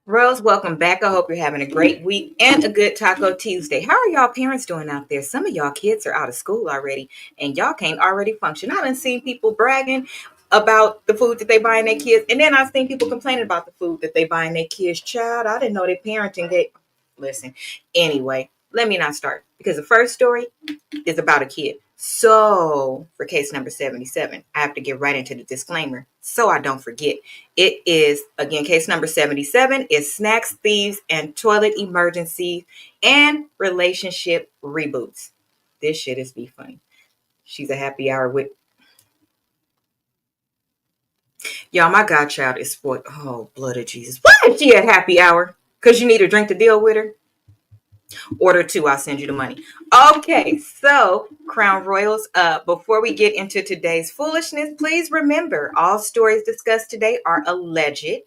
Rose, welcome back. I hope you're having a great week and a good Taco Tuesday. How are y'all parents doing out there? Some of y'all kids are out of school already and y'all can't already function. I done seen people bragging about the food that they buy in their kids, and then I've seen people complaining about the food that they buy in their kids. Child, I didn't know they parenting gave. Listen, anyway, let me not start because the first story is about a kid. So, for case number 77, I have to get right into the disclaimer so I don't forget. It is, again, case number 77 is snacks, thieves, and toilet emergencies and relationship reboots. This shit is be funny. She's a happy hour with. Y'all, my godchild is spoiled. Oh, blood of Jesus. Why is she at happy hour? Because you need a drink to deal with her? Order two, I'll send you the money. Okay, so Crown Royals, before we get into today's foolishness, please remember all stories discussed today are alleged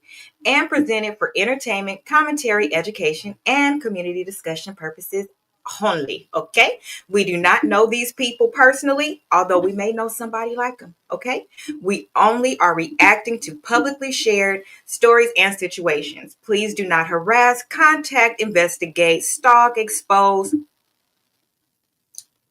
and presented for entertainment, commentary, education, and community discussion purposes only. Okay, we do not know these people personally, although we may know somebody like them. Okay, we only are reacting to publicly shared stories and situations. Please do not harass, contact, investigate, stalk, expose,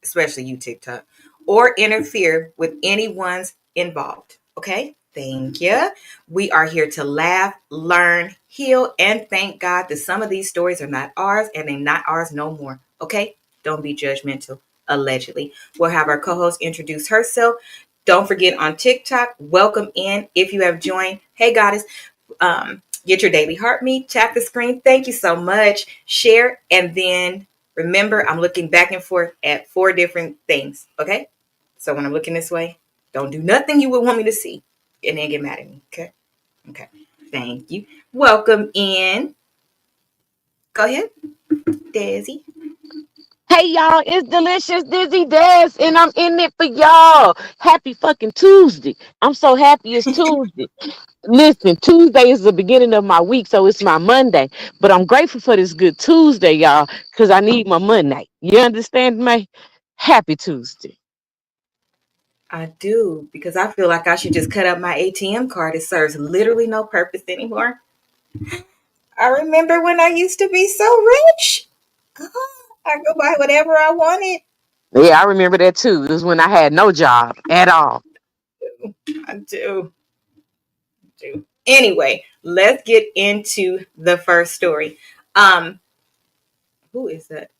especially you, TikTok, or interfere with anyone's involved. Okay, thank you. We are here to laugh, learn, heal, and thank God that some of these stories are not ours and they're not ours no more. Okay, don't be judgmental. Allegedly, we'll have our co-host introduce herself. Don't forget on TikTok, welcome in if you have joined. Hey, Goddess, get your daily heartbeat, tap the screen. Thank you so much. Share, and then remember, I'm looking back and forth at 4 different things. Okay, so when I'm looking this way, don't do nothing you would want me to see, and then get mad at me. Okay, okay. Thank you. Welcome in. Go ahead, Desi. Hey y'all, it's Delicious Dizzy Des, and I'm in it for y'all. Happy fucking Tuesday. I'm so happy it's Tuesday. Listen, Tuesday is the beginning of my week, so it's my Monday. But I'm grateful for this good Tuesday, y'all, because I need my Monday. You understand me? Happy Tuesday. I do, because I feel like I should just cut up my ATM card. It serves literally no purpose anymore. I remember when I used to be so rich. I could buy whatever I wanted. Yeah, I remember that too. It was when I had no job at all. I do. Anyway, let's get into the first story. Who is that?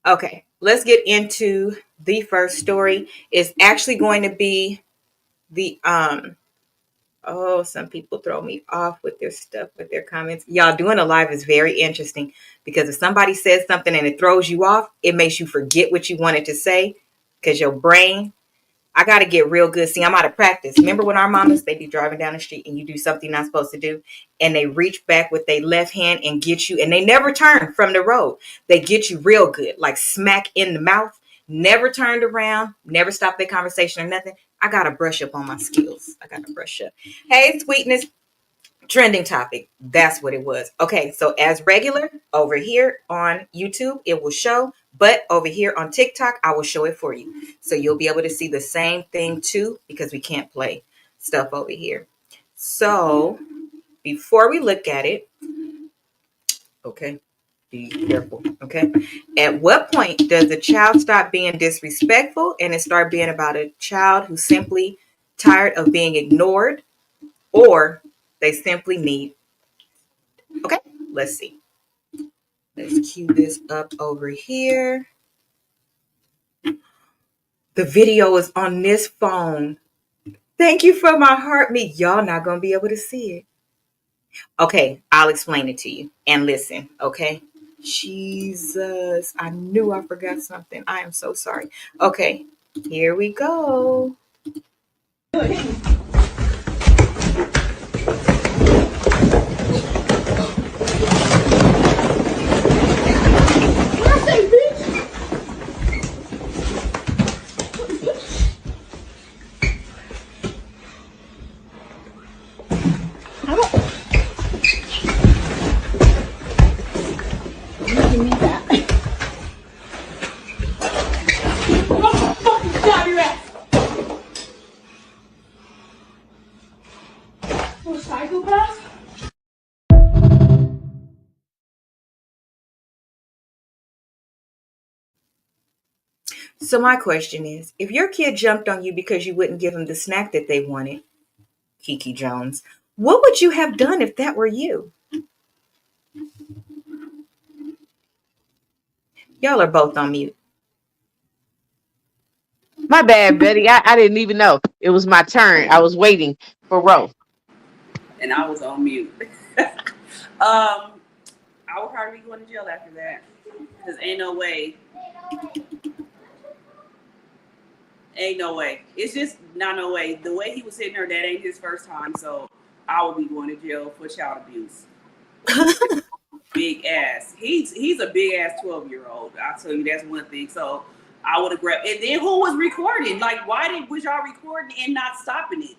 Okay, let's get into the first story. It's actually going to be the oh, some people throw me off with their stuff, with their comments. Y'all, doing a live is very interesting because if somebody says something and it throws you off, it makes you forget what you wanted to say because your brain, I got to get real good. See, I'm out of practice. Remember when our mamas, they be driving down the street and you do something you're not supposed to do and they reach back with their left hand and get you, and they never turn from the road. They get you real good, like smack in the mouth, never turned around, never stopped their conversation or nothing. I got to brush up on my skills. I got to brush up. Hey, sweetness. Trending topic. That's what it was. Okay, so as regular over here on YouTube, it will show, but over here on TikTok, I will show it for you. So you'll be able to see the same thing too, because we can't play stuff over here. So before we look at it, okay, be careful. Okay, at what point does a child stop being disrespectful and it start being about a child who's simply tired of being ignored, or they simply need. Okay, let's see. Let's cue this up over here. The video is on this phone. Thank you for my heartbeat. Y'all not going to be able to see it. Okay, I'll explain it to you. And listen, okay? Jesus, I knew I forgot something. I am so sorry. Okay, here we go. So my question is, if your kid jumped on you because you wouldn't give them the snack that they wanted, Kiki Jones, what would you have done if that were you? Y'all are both on mute. My bad, Betty. I didn't even know it was my turn. I was waiting for Ro. And I was on mute. I would probably be going to jail after that. Because ain't no way. Ain't no way. It's just not no way. The way he was sitting there, that ain't his first time. So I would be going to jail for child abuse. Big ass. He's a big ass 12-year-old. I'll tell you that's one thing. So I would have grabbed. And then who was recording? Like, was y'all recording and not stopping it?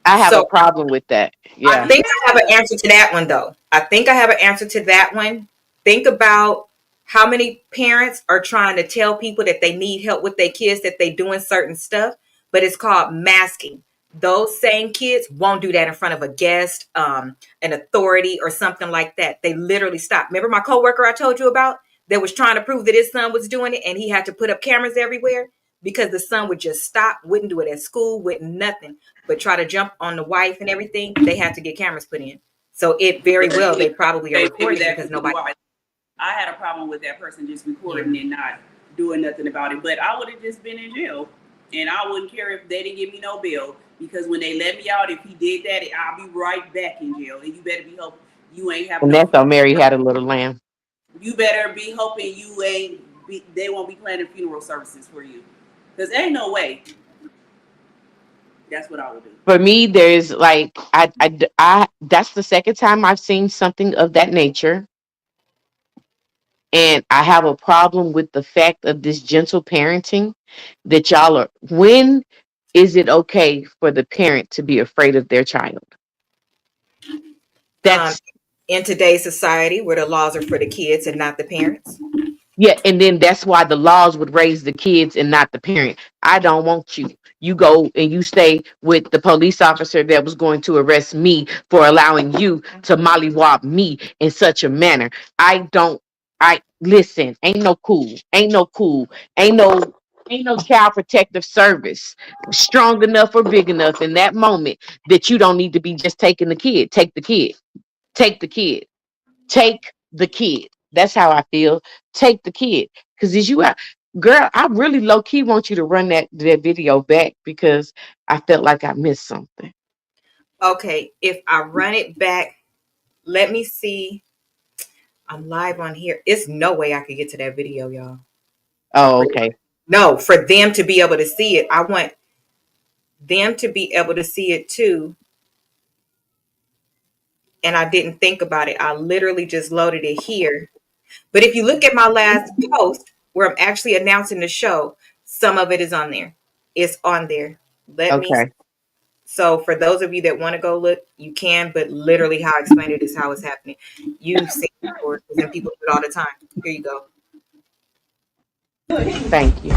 I have a problem with that. I Yeah. think I have an answer to that one, though. I think I have an answer to that one. Think about how many parents are trying to tell people that they need help with their kids, that they doing certain stuff, but it's called masking. Those same kids won't do that in front of a guest, an authority, or something like that. They literally stop. Remember my coworker I told you about that was trying to prove that his son was doing it, and he had to put up cameras everywhere because the son would just stop, wouldn't do it at school, wouldn't nothing, but try to jump on the wife and everything. They had to get cameras put in. So it very well, they probably are recording because nobody. I had a problem with that person just recording and not doing nothing about it. But I would have just been in jail. And I wouldn't care if they didn't give me no bail. Because when they let me out, if he did that, I'll be right back in jail. And you better be hoping you ain't having And no. that's how Mary had a little lamb. You better be hoping you ain't. They won't be planning funeral services for you. Because ain't no way. That's what I would do. For me, there's like that's the second time I've seen something of that nature. And I have a problem with the fact of this gentle parenting that y'all are. When is it okay for the parent to be afraid of their child? That's In today's society where the laws are for the kids and not the parents. yeah, and then that's why the laws would raise the kids and not the parent. I don't want you. You go and you stay with the police officer that was going to arrest me for allowing you to mollywop me in such a manner. I listen, ain't no cool. Ain't no cool. Ain't no child protective service strong enough or big enough in that moment that you don't need to be just taking the kid. Take the kid. Take the kid. Take the kid. That's how I feel. Take the kid. Because as you are, girl, I really low key want you to run that video back because I felt like I missed something. Okay, if I run it back, let me see. I'm live on here. It's no way I could get to that video, y'all. Oh, okay. No, for them to be able to see it, I want them to be able to see it too. And I didn't think about it. I literally just loaded it here. But if you look at my last post where I'm actually announcing the show, some of it is on there. It's on there. Let me. Okay. So for those of you that want to go look, you can. But literally, how I explained it is how it's happening. You've seen it before, and people do it all the time. Here you go. Thank you.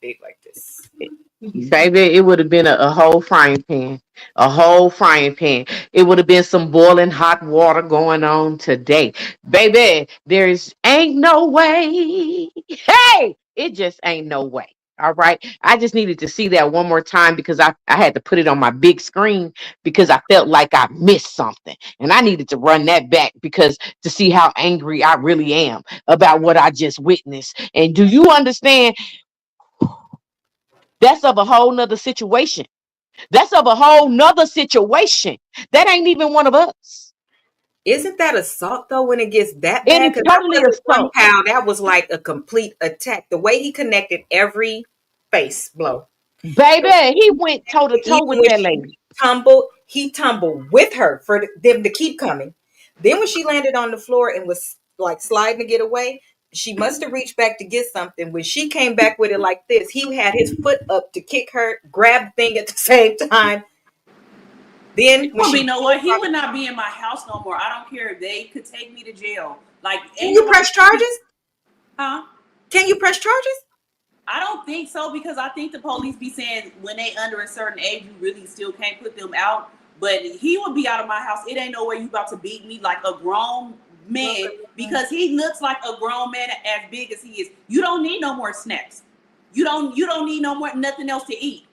Big like this. Baby, it would have been a whole frying pan. A whole frying pan. It would have been some boiling hot water going on today. Baby, there's ain't no way. Hey, it just ain't no way. All right. I just needed to see that one more time because I had to put it on my big screen because I felt like I missed something. And I needed to run that back because to see how angry I really am about what I just witnessed. And do you understand? That's of a whole nother situation. That's of a whole nother situation. That ain't even one of us. Isn't that assault though when it gets that It bad? is Because that totally wasn't one assault. pound, that was like a complete attack. The way he connected every face blow. Baby, he went toe to toe Even with when that she lady. tumbled, he tumbled with her for them to keep coming. Then when she landed on the floor and was like sliding to get away, she must have reached back to get something. When she came back with it like this, he had his foot up to kick her, grab the thing at the same time. Then It when won't be she no way. He would not be in my house no more. I don't care if they could take me to jail. Like, can ain't you nobody, press charges? huh? Can you press charges? I don't think so because I think the police be saying when they under a certain age, you really still can't put them out. But he would be out of my house. It ain't no way you about to beat me like a grown man because he looks like a grown man as big as he is. You don't need no more snacks. You don't need no more nothing else to eat.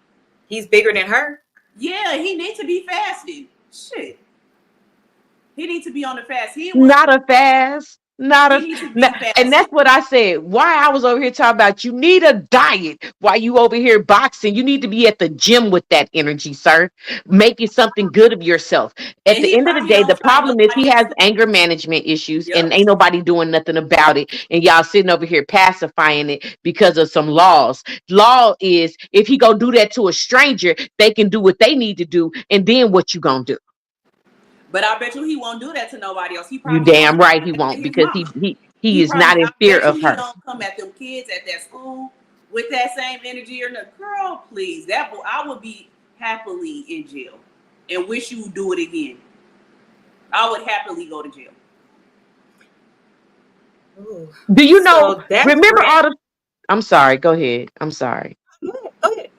He's bigger than her. Yeah, he needs to be fasting. Shit. He needs to be on the fast. Not a fast. Not He a needs to be not, and fasting. that's what I said. Why I was over here talking about you need a diet while you over here boxing. You need to be at the gym with that energy, sir. Making something good of yourself. At And the he end of the probably day, don't the fight problem is nobody he else has to. anger management issues and Yep. ain't nobody doing nothing about it. And y'all sitting over here pacifying it because of some laws. Law is if he go do that to a stranger, they can do what they need to do, and then what you gonna do? But I bet you he won't do that to nobody else. He You probably damn don't right he do that to won't his because mama. he He is not probably, in I fear bet you of he her. don't come at them kids at that school with that same energy or no. Girl, please. That I would be happily in jail and wish you would do it again. I would happily go to jail. Ooh. Do you know? So that's Remember Brent. all the. I'm sorry. Go ahead. I'm sorry. Go ahead. Go ahead.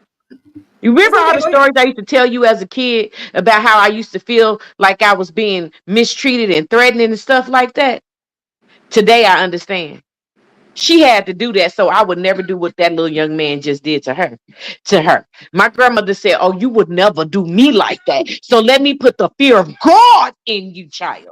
You It's remember all okay. the Go ahead. stories I used to tell you as a kid about how I used to feel like I was being mistreated and threatened and stuff like that? Today I understand. She had to do that, so I would never do what that little young man just did to her. To her, my grandmother said, "Oh, you would never do me like that. So let me put the fear of God in you, child."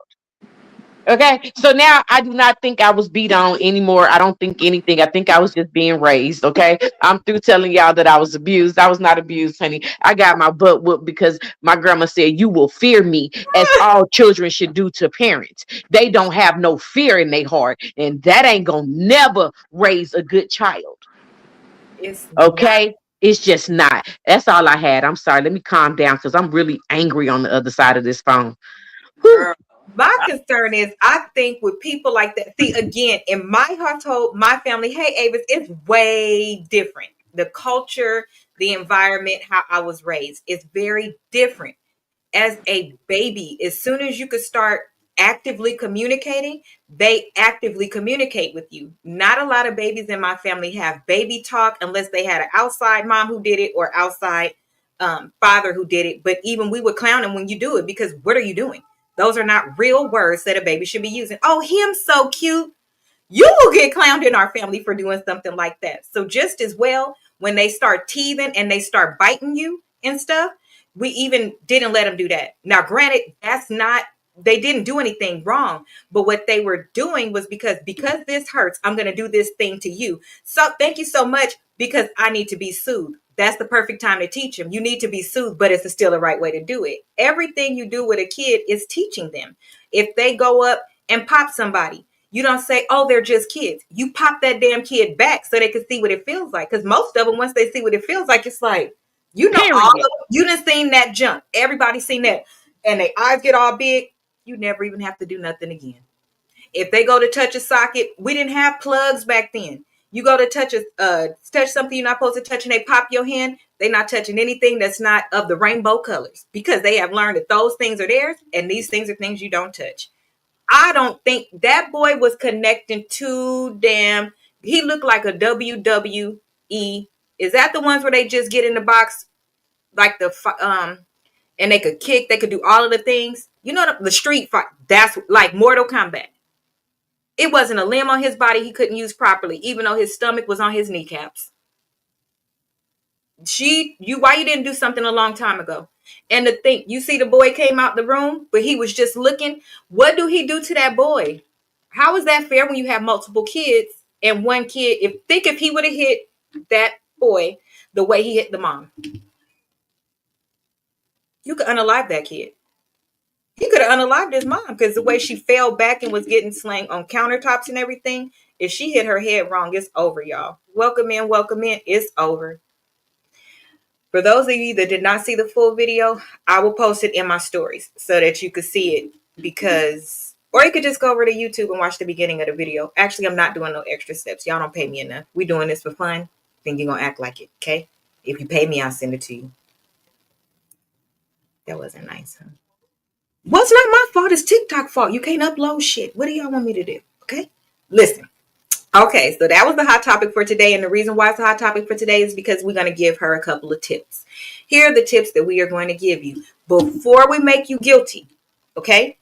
Okay, so now I do not think I was beat on anymore. I don't think anything. I think I was just being raised. Okay, I'm through telling y'all that I was abused. I was not abused, honey. I got my butt whooped because my grandma said, "You will fear me," as all children should do to parents. They don't have no fear in their heart, and that ain't gonna never raise a good child. It's not. Okay, it's just not. That's all I had. I'm sorry. Let me calm down because I'm really angry on the other side of this phone. Whew. Girl. My concern is, I think with people like that, see, again, in my household, my family, hey, Avis, it's way different. The culture, the environment, how I was raised, is very different. As a baby, as soon as you could start actively communicating, they actively communicate with you. Not a lot of babies in my family have baby talk unless they had an outside mom who did it or outside father who did it. But even we would clown them when you do it because what are you doing? Those are not real words that a baby should be using. Oh, him so cute. You will get clowned in our family for doing something like that. So just as well, when they start teething and they start biting you and stuff, we even didn't let them do that. Now, granted, that's not, they didn't do anything wrong, but what they were doing was because this hurts, I'm going to do this thing to you. So thank you so much because I need to be soothed. That's the perfect time to teach them. You need to be soothed, but it's still the right way to do it. Everything you do with a kid is teaching them. If they go up and pop somebody, you don't say, oh, they're just kids. You pop that damn kid back so they can see what it feels like. Because most of them, once they see what it feels like, it's like, all of Period. them, you done seen that jump. Everybody's seen that. And their eyes get all big. You never even have to do nothing again. If they go to touch a socket, we didn't have plugs back then. You go to touch something you're not supposed to touch and they pop your hand, they're not touching anything that's not of the rainbow colors because they have learned that those things are theirs and these things are things you don't touch. I don't think that boy was connecting too damn. He looked like a WWE. Is that the ones where they just get in the box like and they could kick, they could do all of the things? You know the street fight. That's like Mortal Kombat. It wasn't a limb on his body he couldn't use properly, even though his stomach was on his kneecaps. Why you didn't do something a long time ago? And the thing, you see the boy came out the room, but he was just looking. What do he do to that boy? How is that fair when you have multiple kids and one kid? If he would have hit that boy the way he hit the mom, you could unalive that kid. He could have unalived his mom because the way she fell back and was getting slang on countertops and everything. If she hit her head wrong, it's over, y'all. Welcome in, welcome in. It's over. For those of you that did not see the full video, I will post it in my stories so that you could see it, because, or you could just go over to YouTube and watch the beginning of the video. Actually, I'm not doing no extra steps. Y'all don't pay me enough. We doing this for fun. Then you're gonna act like it, okay? If you pay me, I'll send it to you. That wasn't nice, huh? Well, it's not my fault. It's TikTok fault. You can't upload shit. What do y'all want me to do? Okay? Listen. Okay, so that was the hot topic for today. And the reason why it's a hot topic for today is because we're going to give her a couple of tips. Here are the tips that we are going to give you before we make you guilty. Okay?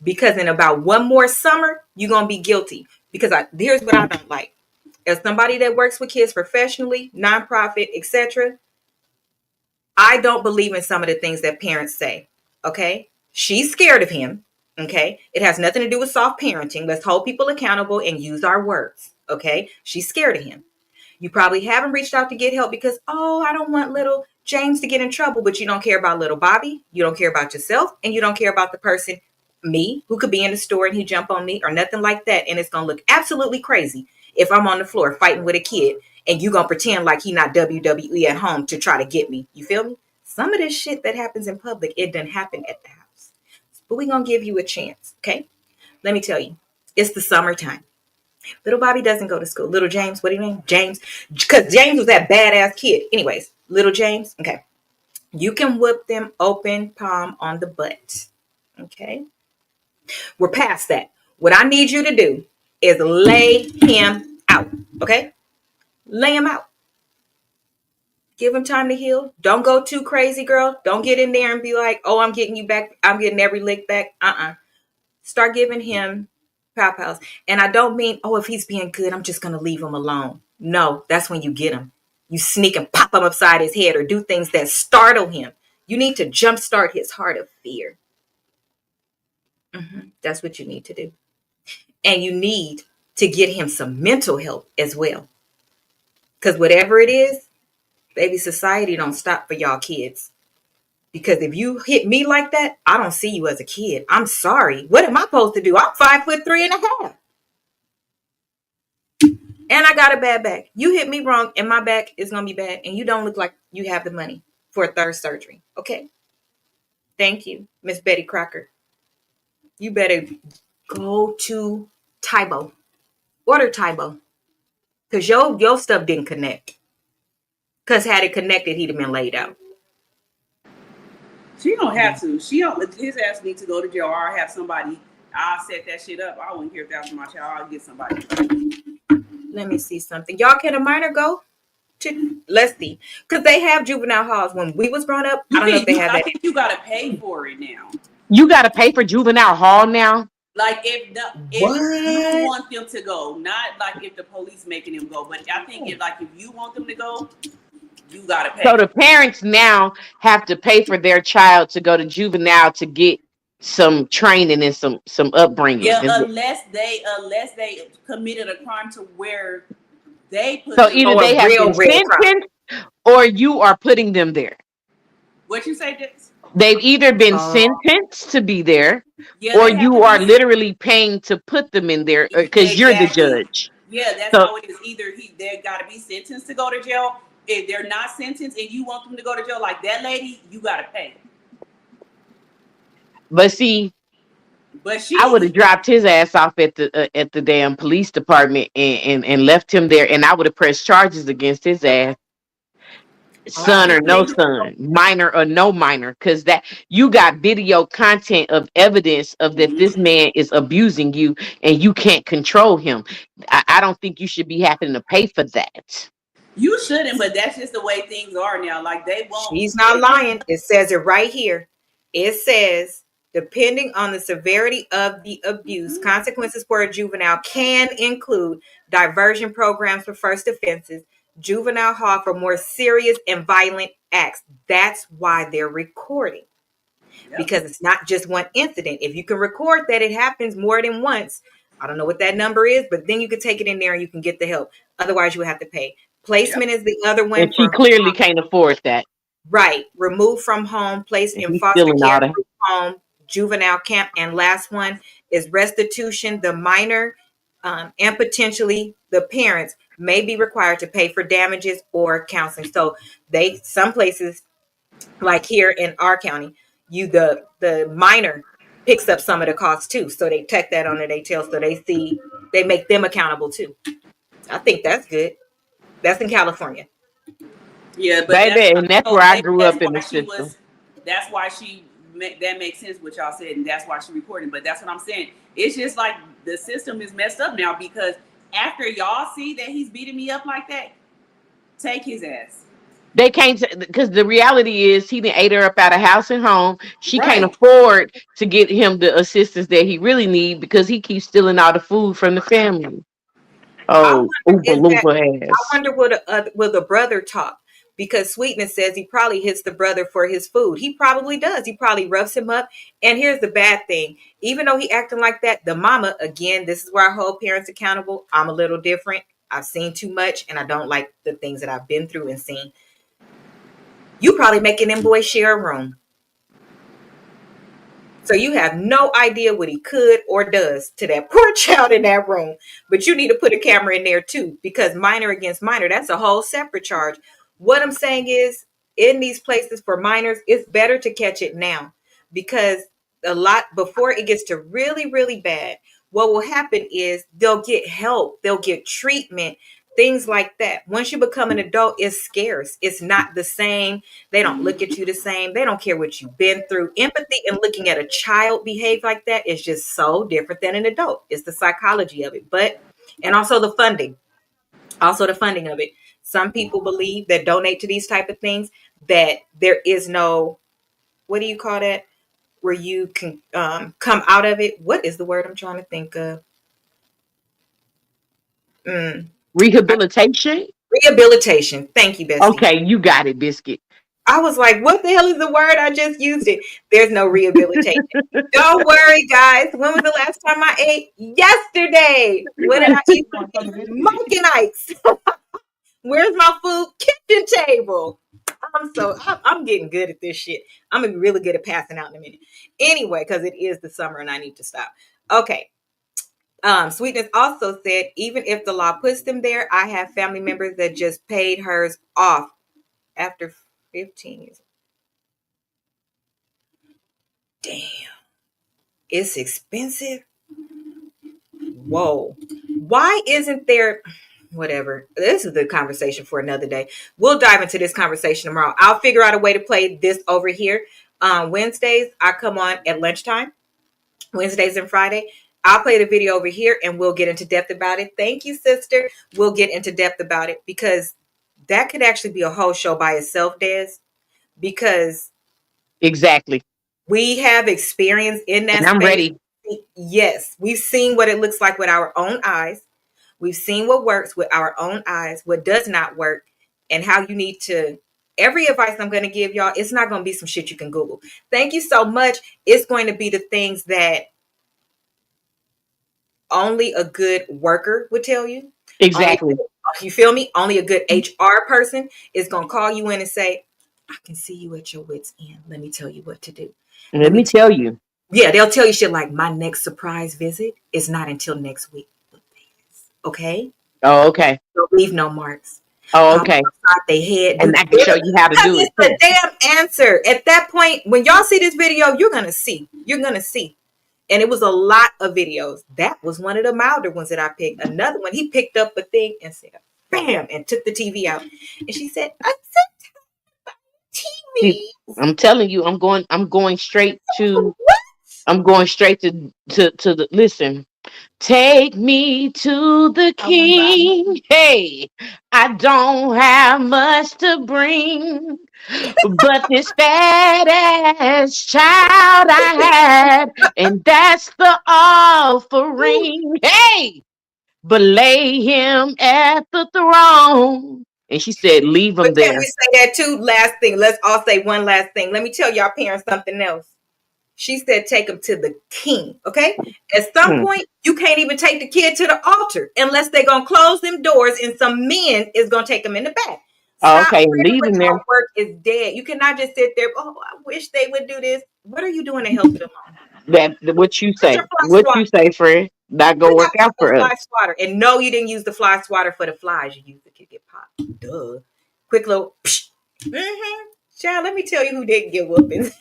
Because in about one more summer, you're going to be guilty. Because here's what I don't like. As somebody that works with kids professionally, nonprofit, etc., I don't believe in some of the things that parents say. Okay? She's scared of him. Okay? It has nothing to do with soft parenting. Let's hold people accountable and use our words. Okay? She's scared of him. You probably haven't reached out to get help because, oh, I don't want little James to get in trouble, but you don't care about little Bobby. You don't care about yourself, and you don't care about the person, me, who could be in the store and he jump on me or nothing like that. And it's going to look absolutely crazy if I'm on the floor fighting with a kid and you going to pretend like he not WWE at home to try to get me. You feel me? Some of this shit that happens in public, it doesn't happen at the house. But we're going to give you a chance, okay? Let me tell you, it's the summertime. Little Bobby doesn't go to school. Little James, what do you mean? James, because James was that badass kid. Anyways, little James, okay. You can whip them open palm on the butt, okay? We're past that. What I need you to do is lay him out, okay? Lay him out. Give him time to heal. Don't go too crazy, girl. Don't get in there and be like, oh, I'm getting you back. I'm getting every lick back. Start giving him pow-pows. And I don't mean, oh, if he's being good, I'm just going to leave him alone. No, that's when you get him. You sneak and pop him upside his head or do things that startle him. You need to jumpstart his heart of fear. That's what you need to do. And you need to get him some mental help as well. Because whatever it is, baby, society don't stop for y'all kids. Because if you hit me like that, I don't see you as a kid. I'm sorry. What am I supposed to do? I'm 5'3.5". And I got a bad back. You hit me wrong and my back is going to be bad. And you don't look like you have the money for a third surgery. Okay. Thank you, Miss Betty Crocker. You better go to Tybo. Order Tybo. Because your stuff didn't connect. Because had it connected, he'd have been laid out. She don't have to. She don't. His ass needs to go to jail or have somebody. I'll set that shit up. I wouldn't care if that was my child. I'll get somebody. Let me see something. Y'all, can a minor go to, let's see, because they have juvenile halls. When we was growing up, I don't know if they have that. I think you gotta pay for it now. You got to pay for juvenile hall now? Like if you want them to go, not like if the police making them go, but I think if you want them to go, you gotta pay. So the parents now have to pay for their child to go to juvenile to get some training and some upbringing. Yeah, unless they committed a crime to where they put. So either they have been sentenced or you are putting them there. What you say, Jess? They've either been sentenced to be there, or you are literally paying to put them in there because you're the judge. Yeah, that's how it is. Either they got to be sentenced to go to jail. If they're not sentenced and you want them to go to jail, like that lady, you got to pay. But see, I would have dropped his ass off at the damn police department and left him there, and I would have pressed charges against his ass. Son or no son, minor or no minor, because that you got video content of evidence of that this man is abusing you and you can't control him. I don't think you should be having to pay for that. You shouldn't, but that's just the way things are now. Like they won't. She's not lying. It says it right here. It says, depending on the severity of the abuse, consequences for a juvenile can include diversion programs for first offenses, juvenile hall for more serious and violent acts. That's why they're recording. Yep. Because it's not just one incident. If you can record that it happens more than once, I don't know what that number is, but then you can take it in there and you can get the help. Otherwise, you have to pay. Placement is the other one. And she clearly can't afford that. Right. Removed from home, placed in foster care home, juvenile camp. And last one is restitution. The minor and potentially the parents may be required to pay for damages or counseling. So some places, like here in our county, the minor picks up some of the costs too. So they take that on their tail, so they make them accountable too. I think that's good. That's in California. Yeah, but that's Baby, and that's so where I maybe grew that's up in why the she system. was. That's why that makes sense what y'all said, and that's why she reported. But that's what I'm saying. It's just like the system is messed up now because after y'all see that he's beating me up like that, take his ass. They can't, because the reality is he done ate her up out of house and home. She can't Right. afford to get him the assistance that he really need because he keeps stealing all the food from the family. I Oh, wonder Oompa is that Loompa I ass. wonder will the brother talk, because Sweetness says he probably hits the brother for his food. He probably does. He probably roughs him up. And here's the bad thing: even though he acting like that, the mama, again, this is where I hold parents accountable. I'm a little different. I've seen too much, and I don't like the things that I've been through and seen. You probably making them boys share a room. So you have no idea what he could or does to that poor child in that room. But you need to put a camera in there too, because minor against minor, that's a whole separate charge. What I'm saying is, in these places for minors, it's better to catch it now, because a lot before it gets to really, really bad, what will happen is they'll get help, they'll get treatment, things like that. Once you become an adult, it's scarce. It's not the same. They don't look at you the same. They don't care what you've been through. Empathy and looking at a child behave like that is just so different than an adult. It's the psychology of it. And also the funding. Also the funding of it. Some people believe that donate to these type of things, that there is no, what do you call that? Where you can come out of it. What is the word I'm trying to think of? Mm, Rehabilitation? Rehabilitation. Thank you, Bessie. Okay, you got it, Biscuit. I was like, what the hell is the word? I just used it. There's no rehabilitation. Don't worry, guys. When was the last time I ate? Yesterday. What did I eat for dinner? Mike and Ike's. Where's my food? Kitchen table. I'm getting good at this shit. I'm gonna be really good at passing out in a minute. Anyway, because it is the summer and I need to stop. Okay. Sweetness also said, even if the law puts them there, I have family members that just paid hers off after 15 years. Damn, it's expensive. Whoa. Why isn't there, whatever? This is the conversation for another day. We'll dive into this conversation tomorrow. I'll figure out a way to play this over here. Wednesdays, I come on at lunchtime, Wednesdays and Friday. I'll play the video over here and we'll get into depth about it. Thank you, sister. We'll get into depth about it, because that could actually be a whole show by itself, Des, because Exactly. we have experience in And that I'm space. ready. Yes, we've seen what it looks like with our own eyes. We've seen what works with our own eyes, what does not work, and how you need to. Every advice I'm going to give y'all, it's not going to be some shit you can Google. Thank you so much. It's going to be the things that only a good worker would tell you. Only, Exactly. you feel me? Only a good HR person is going to call you in and say, I can see you at your wits' end. Let me tell you what to do. Let Let me me tell you. Yeah, they'll tell you shit like, my next surprise visit is not until next week. Okay? Oh, okay. Don't leave no marks. Oh, Pop okay. outside they head. And I can show you how to Because do it it's too. the damn answer. At that point, when y'all see this video, you're gonna see. You're gonna see. And it was a lot of videos. That was one of the milder ones that I picked. Another one, he picked up a thing and said, bam, and took the TV out. And she said, I said See, TV. I'm telling you, I'm going straight to What? I'm going straight to the listen. Take me to the king. Hey, I don't have much to bring, but this fat ass child I had, and that's the offering. Hey, but lay him at the throne. And she said, leave But him can we there. say that too? Last thing. Let's all say one last thing. Let me tell y'all parents something else. She said, take him to the king. Okay. At some Hmm. point, you can't even take the kid to the altar unless they're going to close them doors and some men is going to take them in the back. Oh, Stop okay, and praying leave for him there. y'all work is dead. You cannot just sit there. Oh, I wish they would do this. What are you doing to help them? That what you Put your say? fly What swat. you say, Fred? Not What gonna work about out the for fly us. swatter? And no, you didn't use the fly swatter for the flies. You used the kick it pop. Duh. Quick little. Mm-hmm. Child, let me tell you who didn't get whoopings.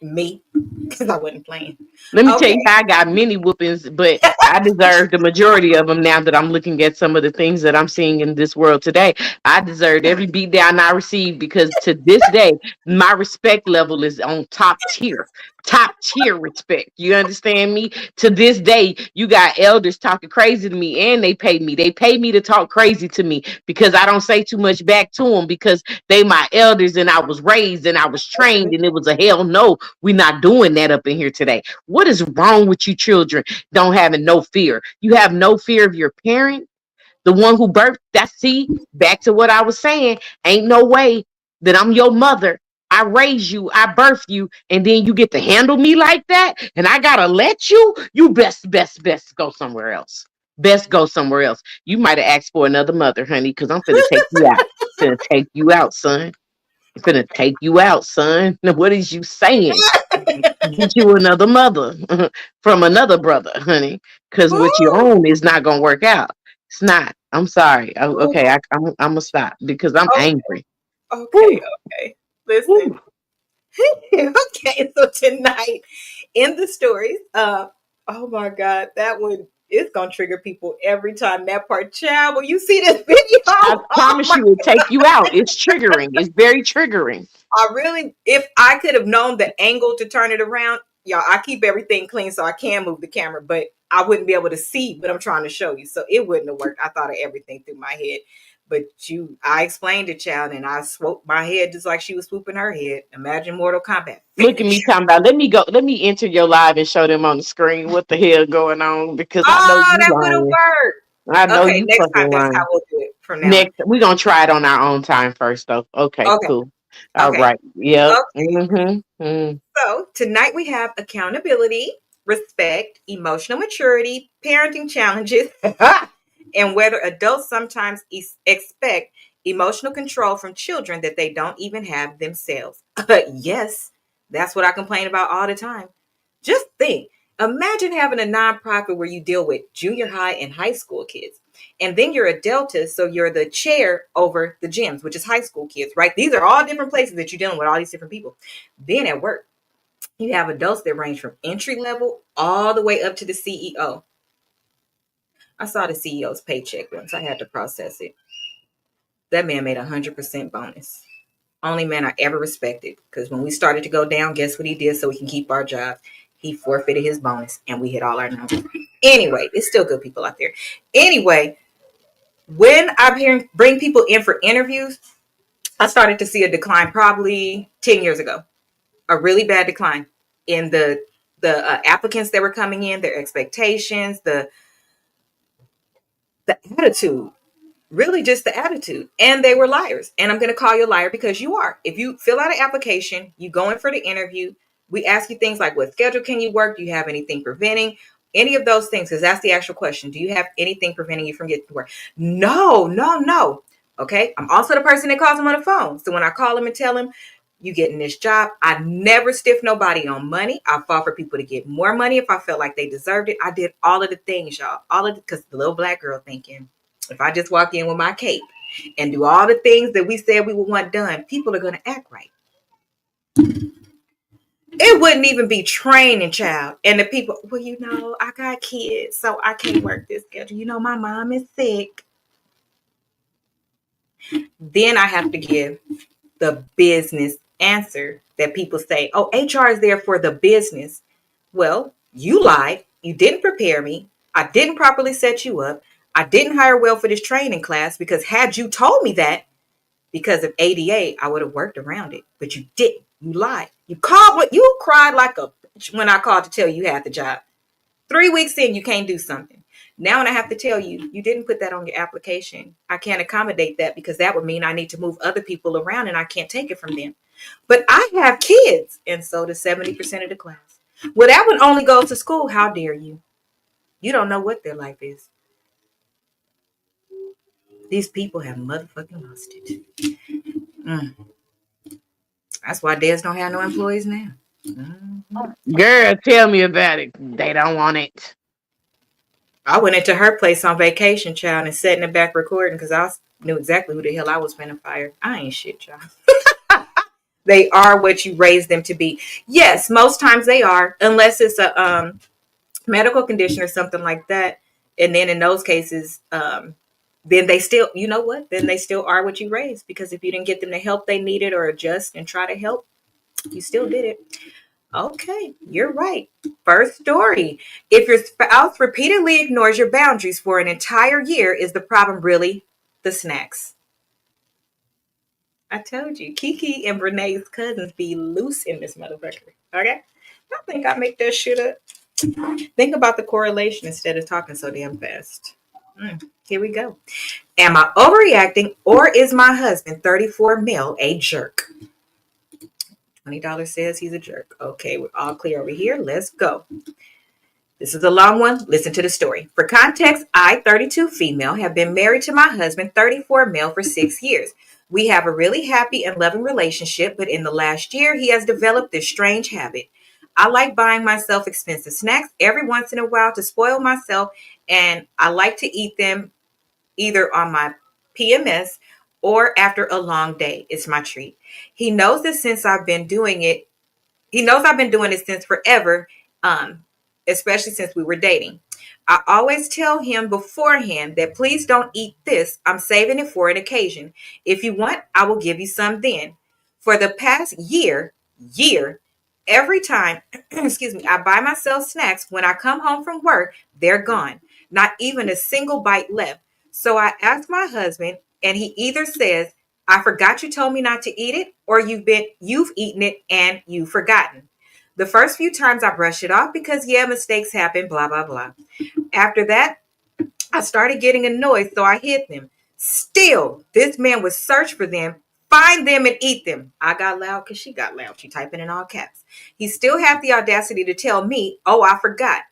Me, because I wasn't playing. Let me tell you Okay. how I got many whoopings, but I deserve the majority of them now that I'm looking at some of the things that I'm seeing in this world today. I deserved every beat down I received because to this day, my respect level is on top tier respect. You understand me? To this day, you got elders talking crazy to me and they pay me. They pay me to talk crazy to me because I don't say too much back to them because they my elders and I was raised and I was trained and it was a hell no. We're not doing that up in here today. What is wrong with you children don't having no fear? You have no fear of your parent, the one who birthed. That's see, back to what I was saying. Ain't no way that I'm your mother. I raised you, I birthed you, and then you get to handle me like that, and I gotta let you. You best go somewhere else. Best go somewhere else. You might have asked for another mother, honey, because I'm finna take you out. Finna take you out, son. I'm finna take you out, son. Now, what is you saying? Get you another mother from another brother, honey, because what you Ooh, own is not gonna work out. It's not. I'm sorry. ooh, Okay, I'm gonna stop because I'm oh, angry. okay, Woo, okay. Listen. woo. Okay, so tonight in the stories, oh my God, that one is gonna trigger people every time that part. Child, will you see this video? I Oh promise my! you, it take you out. It's triggering. It's very triggering. I really, if I could have known the angle to turn it around, y'all, I keep everything clean so I can move the camera, but I wouldn't be able to see what I'm trying to show you, so it wouldn't have worked. I thought of everything through my head, but I explained it, child, and I swooped my head just like she was swooping her head. Imagine Mortal Kombat Look at me finish. talking about. Let me go. Let me enter your live and show them on the screen what the hell going on because I know Oh, you that would have lying. worked. I know Okay, you next time fucking that's how lying. we'll do it from now on. Next, we're gonna try it on our own time first, though. Okay, Okay, cool. All okay, right. Yep. okay. So tonight we have accountability, respect, emotional maturity, parenting challenges, and whether adults sometimes expect emotional control from children that they don't even have themselves. Yes, that's what I complain about all the time. Just think, imagine having a nonprofit where you deal with junior high and high school kids. And then you're a Delta, so you're the chair over the gyms, which is high school kids, right? These are all different places that you're dealing with all these different people. Then at work, you have adults that range from entry level all the way up to the CEO. I saw the CEO's paycheck once. I had to process it. That man made 100% bonus. Only man I ever respected. Because when we started to go down, guess what he did so we can keep our jobs? He forfeited his bonus and we hit all our numbers. Anyway, it's still good people out there. Anyway, when I'm hearing bring people in for interviews, I started to see a decline probably 10 years ago. A really bad decline in the applicants that were coming in, their expectations, the attitude, really just the attitude. And they were liars. And I'm going to call you a liar because you are. If you fill out an application, you go in for the interview, we ask you things like what schedule can you work? Do you have anything preventing? Any of those things, because that's the actual question. Do you have anything preventing you from getting to work? No, no, no. Okay. I'm also the person that calls them on the phone. So when I call them and tell them, you getting this job, I never stiff nobody on money. I fought for people to get more money if I felt like they deserved it. I did all of the things, y'all. All of it, because the little black girl thinking, if I just walk in with my cape and do all the things that we said we would want done, people are going to act right. It wouldn't even be training, child. And the people, well, I got kids, so I can't work this schedule. My mom is sick. Then I have to give the business answer that people say, oh, HR is there for the business. Well, you lied. You didn't prepare me. I didn't properly set you up. I didn't hire well for this training class because had you told me that, because of ADA, I would have worked around it. But you didn't. You lied. You cried like a bitch when I called to tell you had the job. 3 weeks in, you can't do something. Now, when I have to tell you, you didn't put that on your application. I can't accommodate that because that would mean I need to move other people around and I can't take it from them. But I have kids, and so does 70% of the class. Well, that one only goes to school. How dare you? You don't know what their life is. These people have motherfucking lost it. Mm. That's why Des don't have no employees now. Mm-hmm. Girl, tell me about it. They don't want it. I went into her place on vacation, child, and sat in the back recording because knew exactly who the hell I was finna fire. I ain't shit, child. They are what you raise them to be. Yes, most times they are, unless it's a medical condition or something like that. And then in those cases, then they still, you know what? Then they still are what you raised, because if you didn't get them the help they needed or adjust and try to help, you still did it. Okay, you're right. First story. If your spouse repeatedly ignores your boundaries for an entire year, is the problem really the snacks? I told you, Kiki and Renee's cousins be loose in this motherfucker. Okay? I think I make that shit up. Think about the correlation instead of talking so damn fast. Here we go. Am I overreacting, or is my husband, 34 male, a jerk? $20 says he's a jerk. Okay, we're all clear over here. Let's go. This is a long one. Listen to the story. For context, I, 32 female, have been married to my husband, 34 male, for 6 years. We have a really happy and loving relationship, but in the last year, he has developed this strange habit. I like buying myself expensive snacks every once in a while to spoil myself, and I like to eat them either on my PMS or after a long day. It's my treat. He knows that since I've been doing it, he knows I've been doing it since forever, um, especially since we were dating. I always tell him beforehand that please don't eat this. I'm saving it for an occasion. If you want, I will give you some then. For the past year, every time, excuse me, I buy myself snacks, when I come home from work, they're gone. Not even a single bite left. So I ask my husband, and he either says, I forgot you told me not to eat it, or you've eaten it and you've forgotten. The first few times I brush it off because yeah, mistakes happen, blah blah blah. After that, I started getting annoyed, so I hid them. Still, this man would search for them, find them, and eat them. I got loud because she got loud. She typing in all caps. He still had the audacity to tell me, oh, I forgot.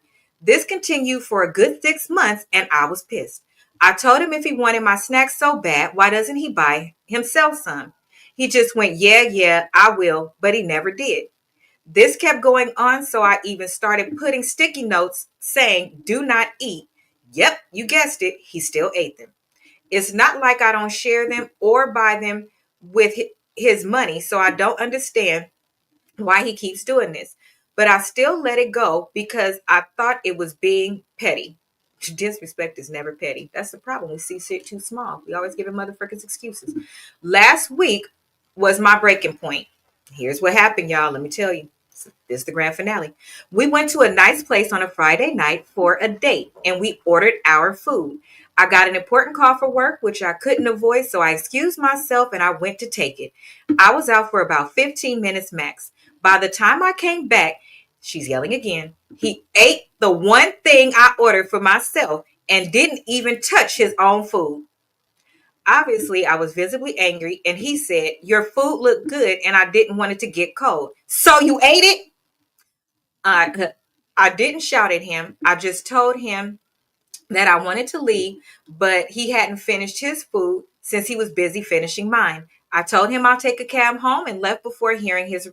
This continued for a good 6 months, and I was pissed. I told him if he wanted my snacks so bad, why doesn't he buy himself some? He just went, yeah, I will, but he never did. This kept going on, so I even started putting sticky notes saying, do not eat. Yep, you guessed it, he still ate them. It's not like I don't share them or buy them with his money, so I don't understand why he keeps doing this. But I still let it go because I thought it was being petty. Disrespect is never petty. That's the problem. We see shit too small. We always giving motherfuckers excuses. Last week was my breaking point. Here's what happened, y'all. Let me tell you. This is the grand finale. We went to a nice place on a Friday night for a date, and we ordered our food. I got an important call for work, which I couldn't avoid, so I excused myself and I went to take it. I was out for about 15 minutes max. By the time I came back, she's yelling again. He ate the one thing I ordered for myself and didn't even touch his own food. Obviously, I was visibly angry, and he said, your food looked good and I didn't want it to get cold. So you ate it? I didn't shout at him. I just told him that I wanted to leave, but he hadn't finished his food since he was busy finishing mine. I told him I'll take a cab home and left before hearing his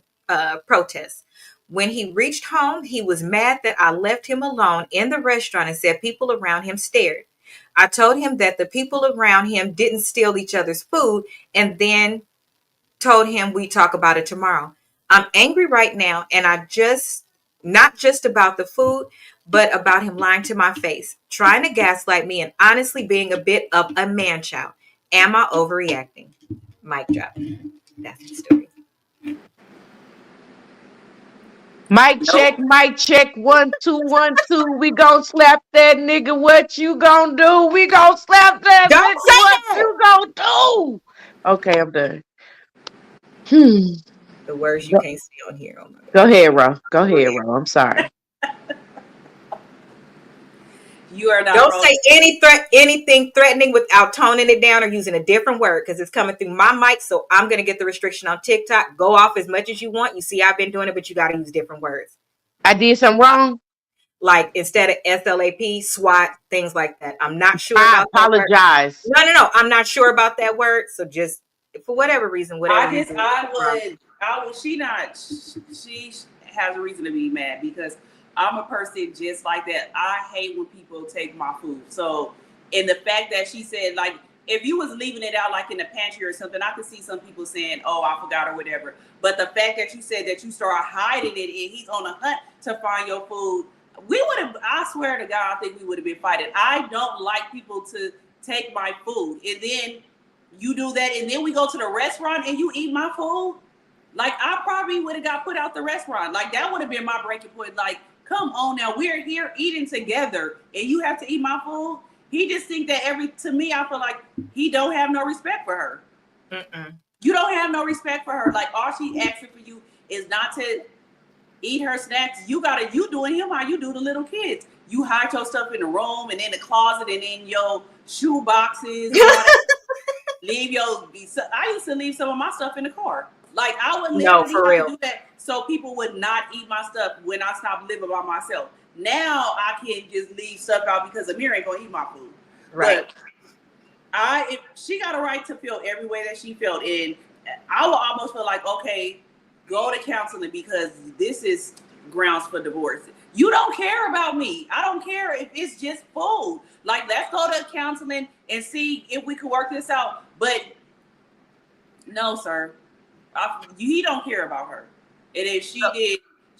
protest. When he reached home, he was mad that I left him alone in the restaurant and said people around him stared. I told him that the people around him didn't steal each other's food, and then told him we talk about it tomorrow. I'm angry right now, and I just not just about the food, but about him lying to my face, trying to gaslight me, and honestly being a bit of a man child. Am I overreacting? Mic drop. That's the story. Nope. Mic check, 1 2 1 2. We gon' slap that nigga. What you gon' do? We gon' slap that Don't nigga. say What that. you gon' do? Okay, I'm done. Hmm. The words you Go, can't see on here. Oh my go god. ahead, Ro. Go Go ahead, ahead. Ro. I'm sorry. You are not Don't wrong. say anything threatening without toning it down or using a different word, because it's coming through my mic. So I'm gonna get the restriction on TikTok. Go off as much as you want. You see, I've been doing it, but you got to use different words. I did something wrong. Like instead of SLAP, SWAT, things like that. I'm not sure I about that word. apologize. No. I'm not sure about that word. So just for whatever reason, whatever I you just, do, no problem. I would, she not, she has a reason to be mad because I'm a person just like that. I hate when people take my food. So, and the fact that she said, like, if you was leaving it out like in the pantry or something, I could see some people saying, "Oh, I forgot" or whatever. But the fact that you said that you start hiding it and he's on a hunt to find your food, we would have. I swear to God, I think we would have been fighting. I don't like people to take my food, and then you do that, and then we go to the restaurant and you eat my food. Like, I probably would have got put out the restaurant. Like, that would have been my breaking point. Like, come on now, we're here eating together and you have to eat my food. He just think that to me, I feel like he don't have no respect for her. Mm-mm. You don't have no respect for her. Like, all she asking for you is not to eat her snacks. You doing him how you do the little kids. You hide your stuff in the room and in the closet and in your shoe boxes. I used to leave some of my stuff in the car. Like, I would literally for have real. to do that so people would not eat my stuff when I stopped living by myself. Now I can just leave stuff out because Amir ain't gonna eat my food. Right. But if she got a right to feel every way that she felt, and I would almost feel like, okay, go to counseling because this is grounds for divorce. You don't care about me. I don't care if it's just food. Like, let's go to counseling and see if we can work this out. But no, sir. He don't care about her. And if she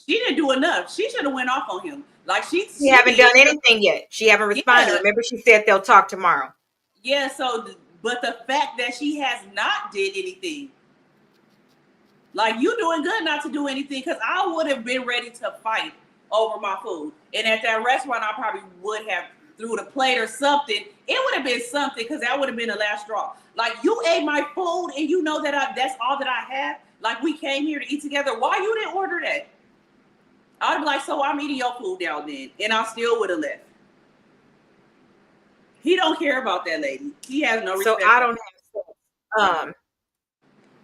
didn't do enough. She should have went off on him. Like, she haven't done anything yet. She haven't responded. Yeah. Remember, she said they'll talk tomorrow. Yeah, so, but the fact that she has not did anything, like, you doing good not to do anything, because I would have been ready to fight over my food. And at that restaurant, I probably would have threw the plate or something. It would have been something, because that would have been the last straw. Like, you ate my food and you know that that's all that I have. Like, we came here to eat together. Why you didn't order that? I'd be like, so I'm eating your food now then. And I still would have left. He don't care about that lady. He has no respect. So I don't have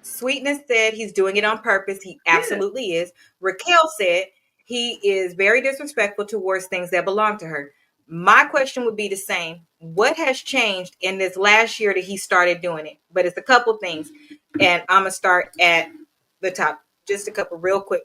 Sweetness said he's doing it on purpose. He absolutely is. Raquel said he is very disrespectful towards things that belong to her. My question would be the same. What has changed in this last year that he started doing it? But it's a couple things. And I'm going to start at the top. Just a couple real quick.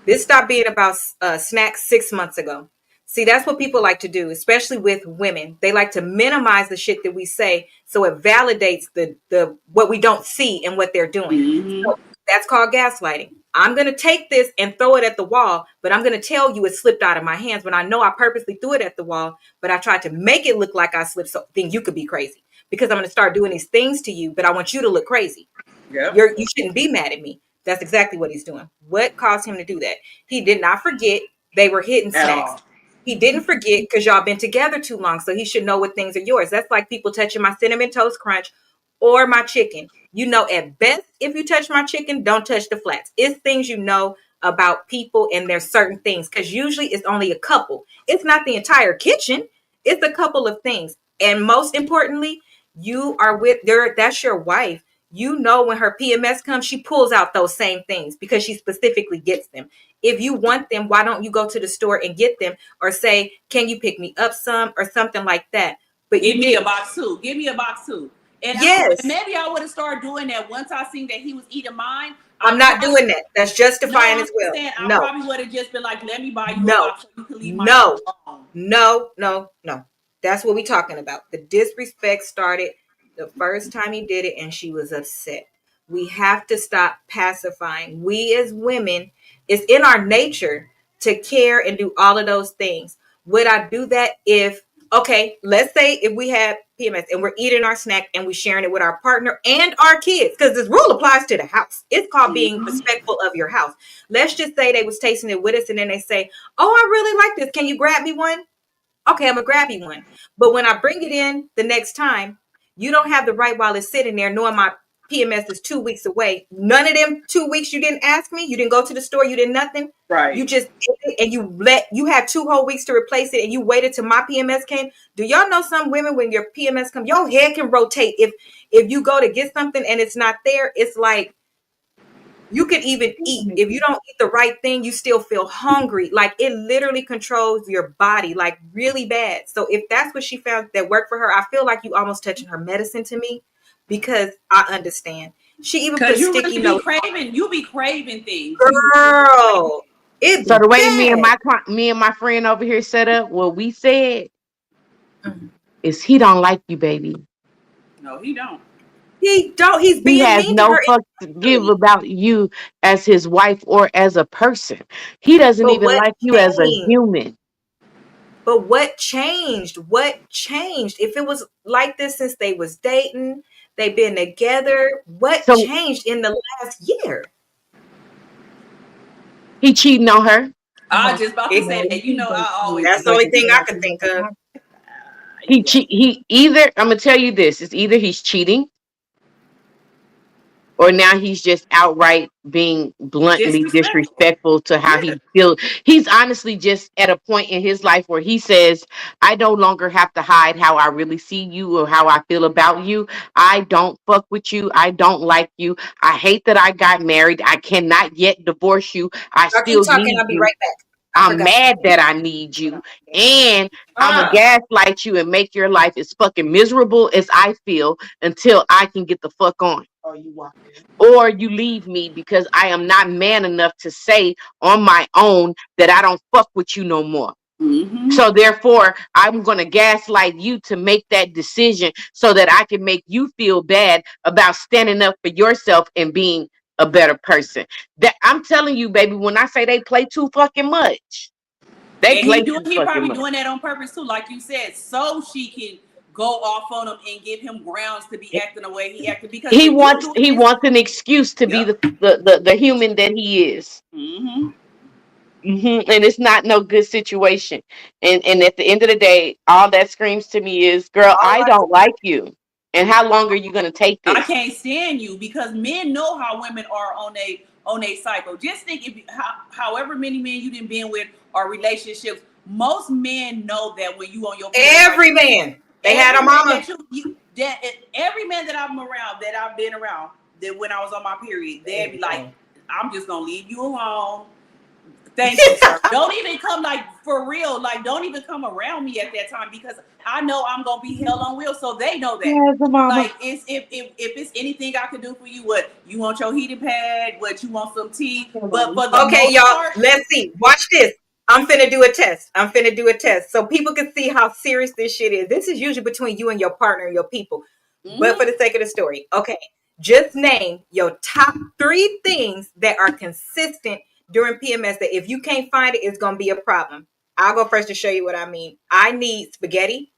This stopped being about snacks 6 months ago. See, that's what people like to do, especially with women. They like to minimize the shit that we say, so it validates the what we don't see and what they're doing. Mm-hmm. So that's called gaslighting. I'm going to take this and throw it at the wall, but I'm going to tell you it slipped out of my hands when I know I purposely threw it at the wall, but I tried to make it look like I slipped, so then you could be crazy because I'm going to start doing these things to you, but I want you to look crazy. Yep. You shouldn't be mad at me. That's exactly what he's doing. What caused him to do that? He did not forget they were hidden snacks. He didn't forget because y'all been together too long, so he should know what things are yours. That's like people touching my Cinnamon Toast Crunch or my chicken. You know, at best, if you touch my chicken, don't touch the flats. It's things you know about people, and there's certain things, because usually it's only a couple. It's not the entire kitchen. It's a couple of things. And most importantly, you are that's your wife. You know, when her PMS comes, she pulls out those same things because she specifically gets them. If you want them, why don't you go to the store and get them, or say, can you pick me up some, or something like that? But Give me a box too. Give me a box too. And yes, maybe I would have started doing that once I seen that he was eating mine. I'm not doing that. That's justifying as well. I probably would have just been like, let me buy you a box so you can leave my No. That's what we're talking about. The disrespect started the first time he did it, and she was upset. We have to stop pacifying. We as women, it's in our nature to care and do all of those things. Would I do that if, okay, let's say if we have PMS and we're eating our snack and we're sharing it with our partner and our kids, because this rule applies to the house. It's called being respectful of your house. Let's just say they was tasting it with us and then they say, oh, I really like this. Can you grab me one? Okay, I'm going to grab you one. But when I bring it in the next time, you don't have the right while it's sitting there knowing my PMS is 2 weeks away. None of them 2 weeks you didn't ask me. You didn't go to the store. You did nothing. Right. You just ate it, and you had 2 whole weeks to replace it, and you waited till my PMS came. Do y'all know some women, when your PMS comes, your head can rotate. If you go to get something and it's not there, it's like you can even eat. If you don't eat the right thing, you still feel hungry. Like, it literally controls your body, like, really bad. So if that's what she found that worked for her, I feel like you almost touching her medicine to me, because I understand. She even put sticky notes. You be craving things. Girl, It So be the way bad. me and my friend over here set up, what we said Mm. is he don't like you, baby. No, he don't. He don't. He's He being has mean to no her fuck to give intentionally. about you as his wife or as a person. He doesn't But even what like you as a changed? human. But what changed? What changed? If it was like this since they was dating, they've been together. What So changed in the last year? he cheating on her. I was just about to It, say that. You know, I always that's do the only that. thing I could think of. Yeah. He either, I'm gonna tell you this, it's either he's cheating or now he's just outright being bluntly Disrespectful. disrespectful to how Yeah. he feels. He's honestly just at a point in his life where he says, I no longer have to hide how I really see you or how I feel about you. I don't fuck with you. I don't like you. I hate that I got married. I cannot yet divorce you. I Y'all keep still talking. need I'll be you. right back. I I'm forgot mad something. that I need you. And I'm a Ah, gaslight you and make your life as fucking miserable as I feel until I can get the fuck on. Or you leave me because I am not man enough to say on my own that I don't fuck with you no more. Mm-hmm. So therefore, I'm going to gaslight you to make that decision so that I can make you feel bad about standing up for yourself and being a better person. That I'm telling you, baby, when I say they play too fucking much, they And play too he fucking probably much. doing that on purpose too, like you said, so she can go off on him and give him grounds to be acting the way he acted. Because if you doing He this, wants an excuse to be yep. the human that he is. Mm-hmm. And it's not no good situation. And at the end of the day, all that screams to me is, girl, all I I don't like you. And how long are you gonna take I this? can't stand you because men know how women are on a cycle. Just think if however many men you done been with or relationships, most men know that when you on your period, like every man. They had every a man mama. that every man that I'm around, that I've been around, that when I was on my period, they'd be like, I'm just gonna leave you alone. Thank you, sir. Don't even come, like, for real. Like, don't even come around me at that time because I know I'm gonna be hell on wheels. So they know that. Yes, mama. Like, it's if it's anything I can do for you, what you want your heating pad, what you want some tea. But for the Okay, most y'all, part, let's see. Watch this. I'm finna do a test. I'm finna do a test so people can see how serious this shit is. This is usually between you and your partner and your people. But for mm-hmm. the sake of the story, okay, just name your top 3 things that are consistent during PMS that if you can't find it, it's gonna be a problem. I'll go first to show you what I mean. I need spaghetti.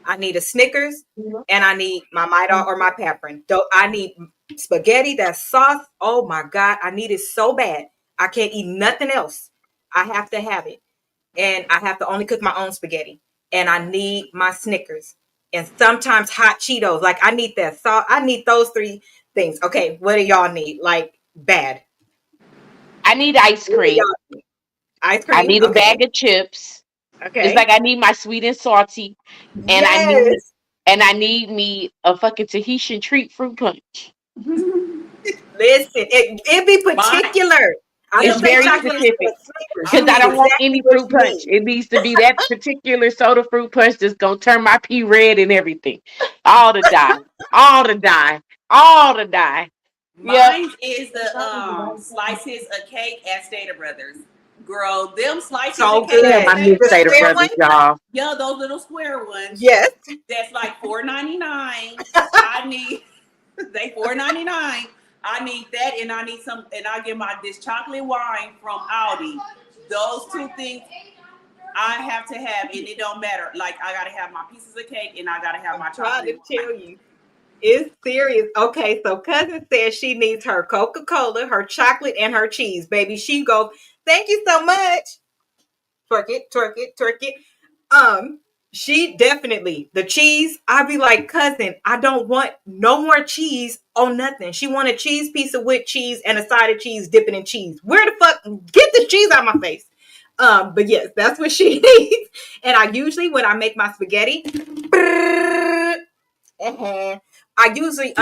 I need a Snickers, and I need my Midol or my Paprin. Though I need spaghetti, that sauce. Oh my God, I need it so bad. I can't eat nothing else. I have to have it, and I have to only cook my own spaghetti. And I need my Snickers, and sometimes hot Cheetos. Like I need that sauce. I need those 3 things. Okay, what do y'all need? Like bad. I need ice What do cream. y'all need? Ice I cream. need a Okay. bag of chips. It's like Okay. I need my sweet and salty. And Yes. I need me a fucking Tahitian treat fruit punch. Listen, it be Mine, particular. I yeah, It's didn't say very mine chocolate is. chip or specific. Snickers. I You Because I need don't don't. want exactly any what fruit you punch. need. It needs to be that particular soda fruit punch that's gonna turn my pee red and everything. All to die. All to die. All to die. Yep. Mine is the slices of cake at Stater Brothers. Girl, them slices of So cake Damn, at I good. miss Stater The Stater Brothers. square Brothers, one? y'all. Yeah, those little square ones. Yes. That's like $4.99. I need they $4.99. I need that, and I need some, and I get my this chocolate wine from Aldi. Those 2 things I have to have, and it don't matter. Like I gotta have my pieces of cake, and I gotta have I'm my trying to chocolate wine. tell you. It's serious. Okay, so cousin says she needs her Coca-Cola, her chocolate, and her cheese. Baby, she goes, thank you so much. Twerk it, twerk it, twerk it. Um, she definitely the cheese. I'd be like, cousin, I don't want no more cheese on nothing. She want a cheese pizza with cheese and a side of cheese dipping in cheese. Where the fuck get the cheese out of my face? But yes, that's what she needs. And I usually when I make my spaghetti, I usually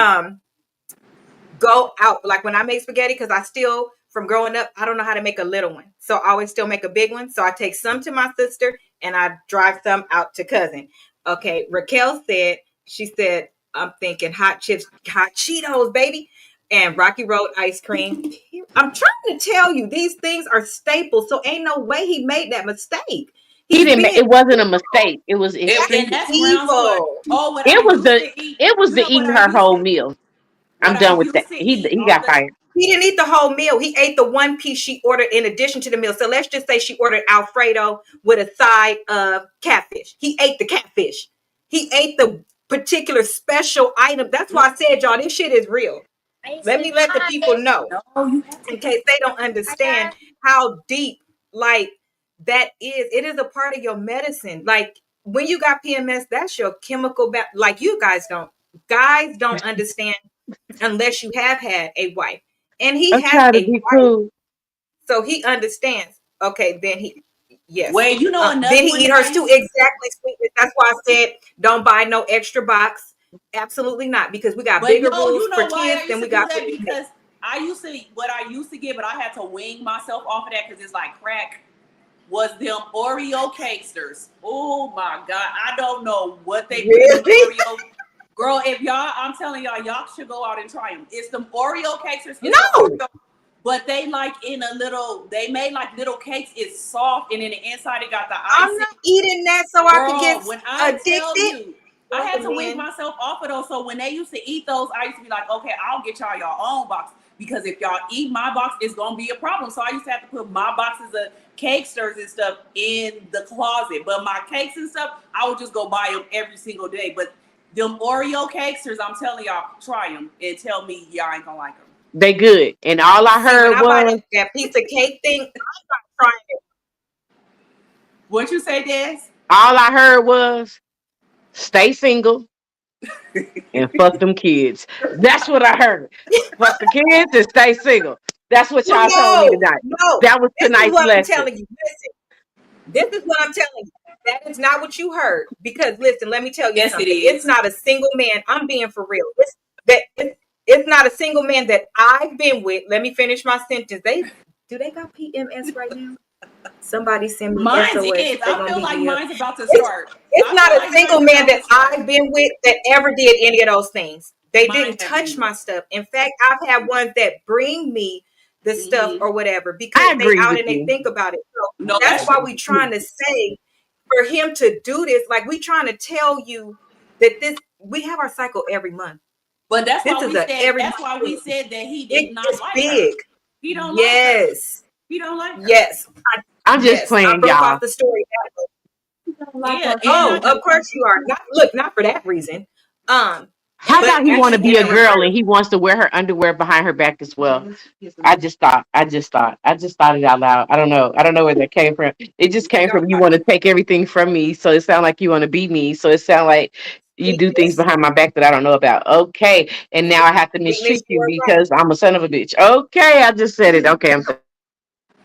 go out like when I make spaghetti because I still from growing up I don't know how to make a little one, so I always still make a big one. So I take some to my sister and I drive some out to cousin. Okay, Raquel said she said I'm thinking hot chips, hot Cheetos, baby. and Rocky Road ice cream. I'm trying to tell you, these things are staples, so ain't no way he made that mistake. He He's didn't. being It wasn't a mistake. It was And extreme. that's grounds for evil. what I It was used the. to eat. It was You the know what eating I her used whole to meal. I'm what I done with that. used to He eat he all got the fired. He didn't eat the whole meal. He ate the one piece she ordered in addition to the meal. So let's just say she ordered Alfredo with a side of catfish. He ate the catfish. He ate the particular special item. That's why I said, y'all, this shit is real. Let me let the people know no, you have in to. case they don't understand how deep like that is. It is a part of your medicine. Like when you got PMS, that's your chemical like you guys don't understand unless you have had a wife. And he I'm has trying to a be wife, cool. so he understands. Okay, then yes. Wait, you know Then another he one eat that I hers too. used to. Exactly, sweetness. That's why I said don't buy no extra box. Absolutely not, because we got But bigger no, rules you for know why kids I than used we to do got for that? these men. Because I used to what I used to get, but I had to wing myself off of that because it's like crack. Was them Oreo cakesters? Oh my god, I don't know what they put in them Really? Oreo. Girl, if y'all, I'm telling y'all should go out and try them. It's them Oreo cakesters. It's the No, Oreo, but they like in a little. They made like little cakes. It's soft, and in the inside it got the I'm icing. not eating that so I could get Girl, when I tell addicted. you, I Well, had the to wean men, myself off of those. So when they used to eat those, I used to be like, okay, I'll get y'all your own box. Because if y'all eat my box, it's gonna be a problem. So I used to have to put my boxes of cakesters and stuff in the closet. But my cakes and stuff, I would just go buy them every single day. But them Oreo cakesters, I'm telling y'all, try them and tell me y'all ain't gonna like them. They good. And all I see, when heard I buy was, that piece of cake thing, I'm not trying it. What you say, Des? all I heard was, stay single and fuck them kids. That's what I heard. Fuck the kids and stay single. That's what Well, y'all told me no, tonight. no. That was This is tonight's what I'm lesson. telling you. Listen, this is what I'm telling you. That is not what you heard. Because listen, let me tell you Yes, it something. It's is. not a single man. I'm being for real. It's not a single man that I've been with. Let me finish my sentence. Do they got PMS right now? Somebody send me Mine's SOS. is. They're I gonna feel beat like me up. mine's about to It's start. it's I not feel a like single mine's man about that to start. I've been with that ever did any of those things. They Mine didn't have touch been. my stuff. In fact, I've had ones that bring me the stuff Mm-hmm. or whatever because I they agree out with and they you. think about it. So No, that's that's why true. we trying to say for him to do this, like we trying to tell you that this we have our cycle every month. But that's This why is we a said every month that's why we thing. said that he did It not is like her. big. He don't like her. Yes. He don't like her. Yes. I'm just Yes. I playing, broke y'all. off the story. Yeah, and Oh, I of course you are. Not look, not for that reason. Um, How but about he want to actually be in a a girl reverse, and he wants to wear her underwear behind her back as well? I just thought it out loud. I don't know where that came from. It just came from you want to take everything from me. So it sounds like you want to beat me. So it sounds like you do things sweetness, behind my back that I don't know about. Okay. And now I have to sweetness, mistreat you you are right. because I'm a son of a bitch. Okay. I just said it. Okay.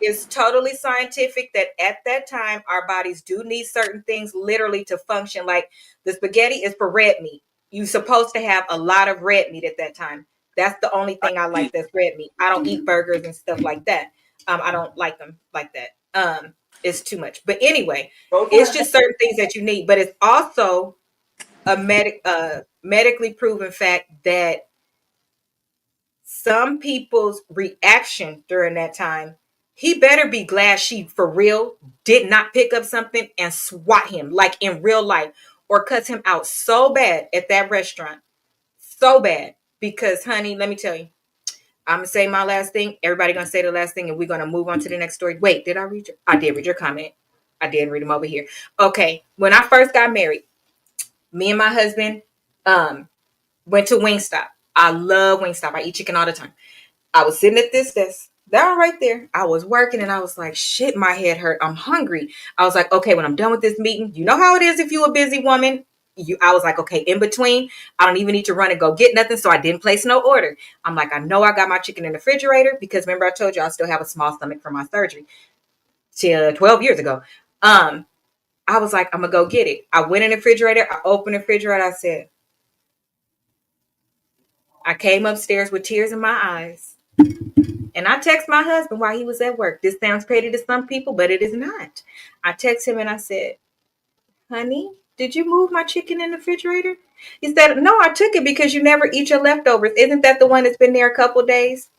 It's totally scientific that at that time our bodies do need certain things literally to function. Like the spaghetti is for red meat. You're supposed to have a lot of red meat at that time. That's the only thing I like that's red meat. I don't eat burgers and stuff like that. I don't like them like that. It's too much. But anyway, go for it's it. just certain things that you need. But it's also a medically proven fact that some people's reaction during that time, he better be glad she for real did not pick up something and swat him like in real life or cuss him out so bad at that restaurant. So bad. Because honey, let me tell you, I'm gonna say my last thing. Everybody gonna say the last thing and we're gonna move on to the next story. Wait, did I read your I did read your comment. I did read them over here. Okay. When I first got married, me and my husband went to Wingstop. I love Wingstop. I eat chicken all the time. I was sitting at this desk. They're right there. I was working and I was like, shit, my head hurt. I'm hungry. I was like, okay, when I'm done with this meeting, you know how it is if you're a busy woman. I was like, okay, in between, I don't even need to run and go get nothing. So I didn't place no order. I'm like, I know I got my chicken in the refrigerator because remember I told you I still have a small stomach from my surgery till 12 years ago. I was like, I'm gonna go get it. I went in the refrigerator. I opened the refrigerator. I said, I came upstairs with tears in my eyes. And I text my husband while he was at work. This sounds petty to some people, but it is not. I text him and I said, honey, did you move my chicken in the refrigerator? He said, no, I took it because you never eat your leftovers. Isn't that the one that's been there a couple days?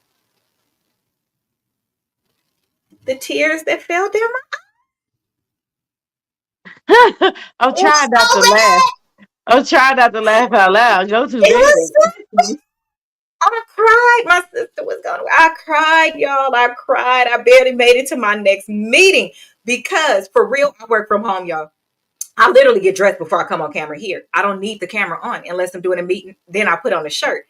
The tears that fell down my I'm eyes. trying not to laugh. I'm trying not to laugh out loud. Go to It was bed. so, I cried. My sister was going, I cried, y'all. I cried. I barely made it to my next meeting because for real, I work from home, y'all. I literally get dressed before I come on camera here. I don't need the camera on unless I'm doing a meeting. Then I put on a shirt.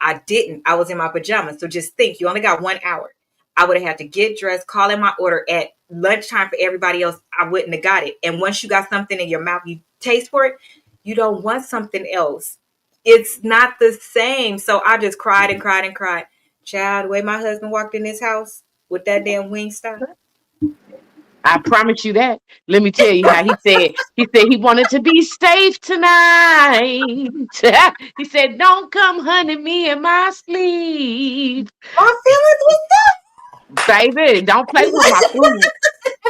I didn't. I was in my pajamas. So just think, you only got 1 hour. I would have had to get dressed, call in my order at lunchtime for everybody else. I wouldn't have got it. And once you got something in your mouth, you taste for it, you don't want something else. It's not the same. So I just cried and cried and cried. Child, the way my husband walked in this house with that damn wing stop. I promise you that. Let me tell you how he said he wanted to be safe tonight. He said, "Don't come hunting me in my sleep." My feelings was Baby, don't play with my food.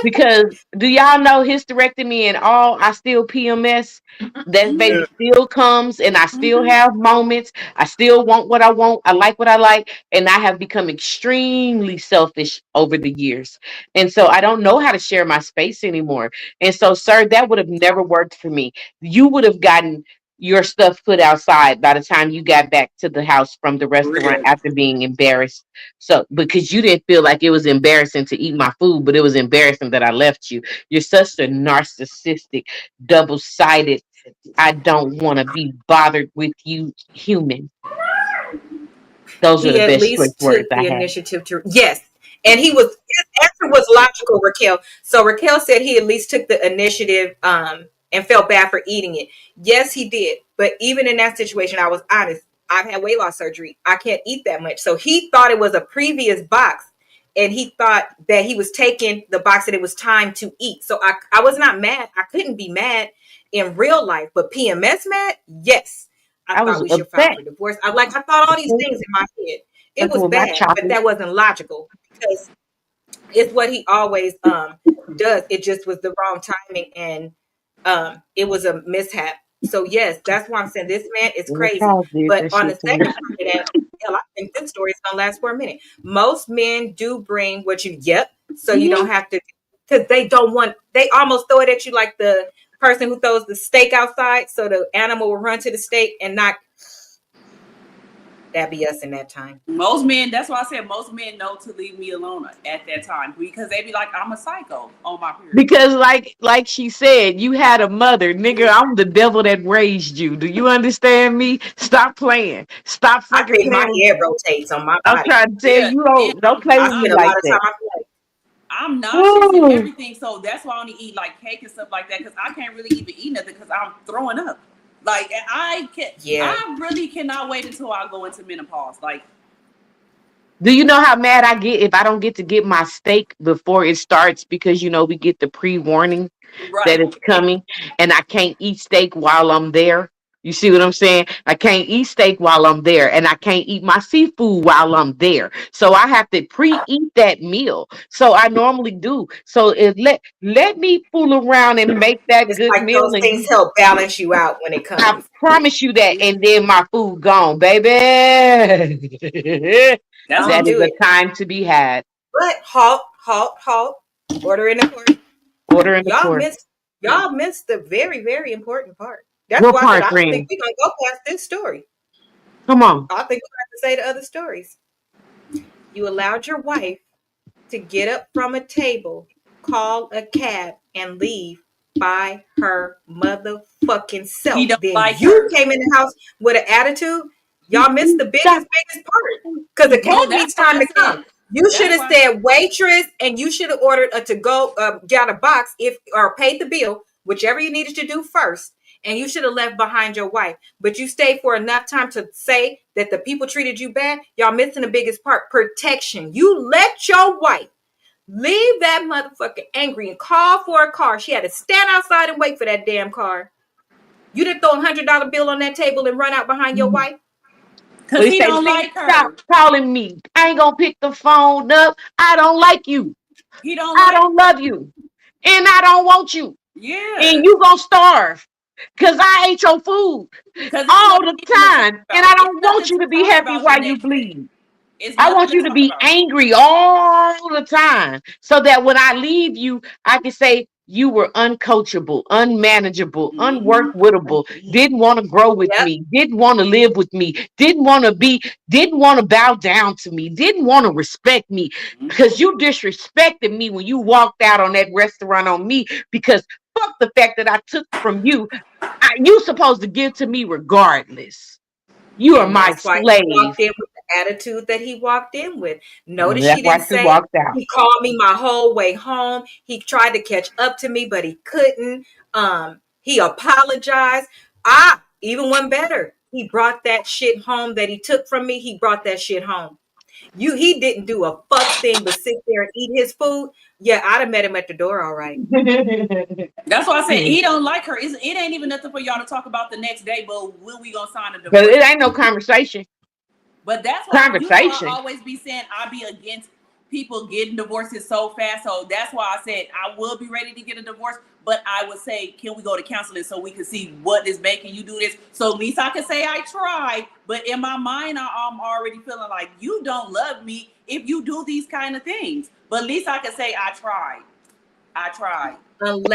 Because do y'all know hysterectomy and all, I still PMS. That Mm-hmm. baby still comes and I still Mm-hmm. have moments. I still want what I want. I like what I like. And I have become extremely selfish over the years. And so I don't know how to share my space anymore. And so, sir, that would have never worked for me. You would have gotten your stuff put outside by the time you got back to the house from the For restaurant real. after being embarrassed. So, because you didn't feel like it was embarrassing to eat my food, but it was embarrassing that I left you. You're such a narcissistic, double sided, I don't want to be bothered with you human. Those are he the at best choice least words took I the have. initiative to yes, and his answer was logical, Raquel. So Raquel said he at least took the initiative and felt bad for eating it. Yes, he did, but even in that situation, I was honest. I've had weight loss surgery. I can't eat that much. So he thought it was a previous box, and he thought that he was taking the box that it was time to eat. So I was not mad. I couldn't be mad in real life, but PMS mad, yes. I I thought was we should file upset. for divorce. I thought all these things in my head. It Fucking was with my bad, but chocolate. that wasn't logical because it's what he always does. It just was the wrong timing and it was a mishap. So yes, that's why I'm saying this man is And the crazy. cows did But that on shit the to me. second part of that, hell, I think this story is gonna last for a minute. Most men do bring what you yep, so you don't Mhm. have to because they don't want they almost throw it at you like the person who throws the steak outside so the animal will run to the steak and not that be us in that time. Most men, that's why I said most men know to leave me alone at that time because they be like, I'm a psycho on my period. Because like she said, you had a mother, nigga. I'm the devil that raised you. Do you understand me? Stop playing. Stop I fucking think my playing. head rotates on my I'm body. trying to tell Yeah, you, and don't play I with me spend a like lot of that. time. I feel like, I'm nauseous and Ooh. everything, so that's why I only eat like cake and stuff like that because I can't really even eat nothing because I'm throwing up. Like yeah, I really cannot wait until I go into menopause. Like, Do you know how mad I get if I don't get to get my steak before it starts because we get the pre-warning that right? it's coming and I can't eat steak while I'm there. You see what I'm saying? I can't eat steak while I'm there and I can't eat my seafood while I'm there. So I have to pre-eat that meal. So I normally do. So let me fool around and make that it's good like meal those and things help balance you out when it I comes. promise you that and then my food gone, baby. That's what Don't That I'm is do a it. time to be had. But halt, halt, halt. Order in the court. Order in the Y'all court. missed. Y'all missed the very, very important part. That's What why I said part, I don't think friend? we're gonna go past this story. Come on. I think we have to say the other stories. You allowed your wife to get up from a table, call a cab, and leave by her motherfucking he self. don't Then like you her. came in the house with an attitude. Y'all missed the Stop. biggest part because the Oh, cab that's needs why time I to said. come. You should That's have why. said waitress, and you should have ordered a to go, got a box if or paid the bill, whichever you needed to do first. And you should have left behind your wife, but you stayed for enough time to say that the people treated you bad. Y'all missing the biggest part: protection. You let your wife leave that motherfucker angry and call for a car. She had to stand outside and wait for that damn car. You didn't throw $100 bill on that table and run out behind your wife. But Cause he he say, don't bitch, like stop her. calling me. I ain't gonna pick the phone up. I don't like you. He don't I like. don't love you. And I don't want you. And Yeah. you gonna starve. Because I ate your food Because it's all nothing the even to talk time. And about. I It's don't want nothing you to to be talk happy about the while you next day. bleed. It's I nothing want to you to talk be about. angry all the time so that when I leave you, I can say you were uncoachable, unmanageable, Mm-hmm. unworkwittable, didn't want to grow with Yep. me, didn't want to live with me, didn't want to bow down to me, didn't want to respect me because you disrespected me when you walked out on that restaurant on me because fuck the fact that I took from you. You supposed to give to me regardless. You are And my that's why he slave. walked in with the attitude that he walked in with. Notice That's she why didn't she say walked out. he called me my whole way home. He tried to catch up to me, but he couldn't. He apologized. Even one better. He brought that shit home that he took from me. He brought that shit home. He didn't do a fuck thing but sit there and eat his food. Yeah, I'd have met him at the door, all right. That's why I said Because he don't like her. It ain't even nothing for y'all to talk about the next day. But when we gonna sign a divorce? it ain't no conversation. But that's why I Conversation. always be saying I be against people getting divorces so fast. So that's why I said I will be ready to get a divorce. But I would say, can we go to counseling so we can see what is making you do this? So at least I can say I tried. But in my mind, I'm already feeling like you don't love me if you do these kind of things. But at least I can say I tried. I tried.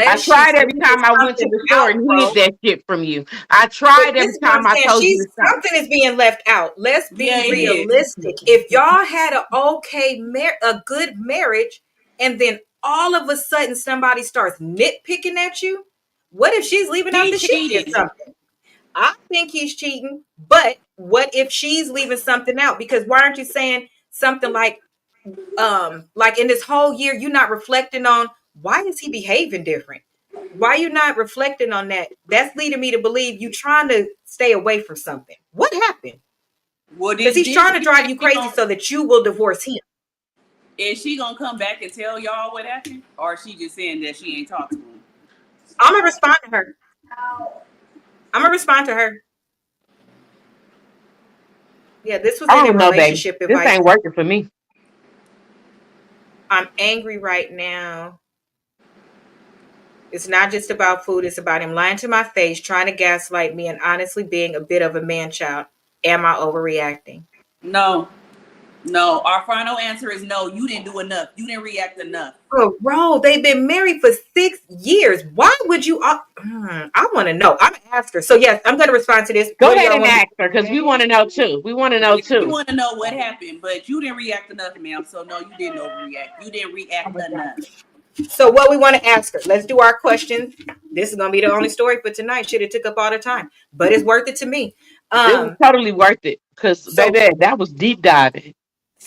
I Unless she's tried every leaving time I went to something the store out, and hid bro. that shit from you. I But tried this every is what I'm time I saying. told you She's to stop. something is being left out. Let's be Yeah, it is. realistic. If y'all had a good marriage, and then all of a sudden somebody starts nitpicking at you, what if she's leaving out He that she did cheated. something? I think he's cheating, but what if she's leaving something out? Because why aren't you saying something like in this whole year you're not reflecting on why is he behaving different? Why you not reflecting on that? That's leading me to believe you trying to stay away from something. What happened? Well, Because he's did trying to she drive say you crazy so that you will divorce him. is she gonna come back and tell y'all what happened, or is she just saying that she ain't talked to him? I'm gonna respond to her. I'm gonna respond to her. Yeah, this was I in a don't know, baby. relationship This advice. ain't working for me. I'm angry right now. It's not just about food, it's about him lying to my face, trying to gaslight me, and honestly being a bit of a man child. Am I overreacting? No, no. Our final answer is no. You didn't do enough. You didn't react enough. Bro, they've been married for 6 years. Why would you? I want to know. I'm gonna ask her. So yes, I'm gonna respond to this. Go What do ahead y'all and want me? ask her because we want to know too. We want to know Yeah, we too. want to know what happened, but you didn't react enough, ma'am. So no, you didn't overreact. You didn't react enough. So what we want to ask her? Let's do our questions. This is gonna be the only story for tonight. Should have took up all the time, but it's worth it to me. It was Um, totally worth it because, so baby, that was deep diving.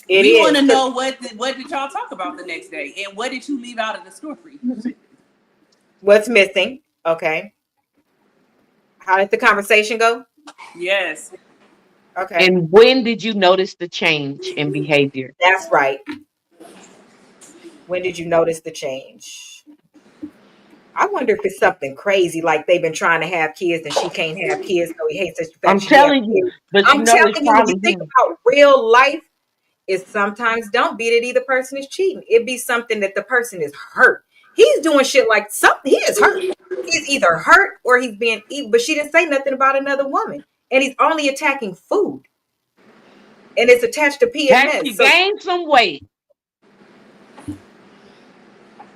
it We want is to because know what did y'all talk about the next day, and what did you leave out of the story? what's missing. Okay, how did the conversation go? Yes. Okay, And when did you notice the change in behavior? that's right. When did you notice the change? I wonder if it's something crazy, like they've been trying to have kids and she can't have kids, so he hates the fact I'm she have telling you, kids. but I'm it's telling you, when you probably think him. about real life, it sometimes don't be that either person is cheating. It be something that the person is hurt. He's doing shit like something. He is hurt. He's either hurt or he's being evil. But she didn't say nothing about another woman, and he's only attacking food, and it's attached to Has PMS. she So, gained some weight?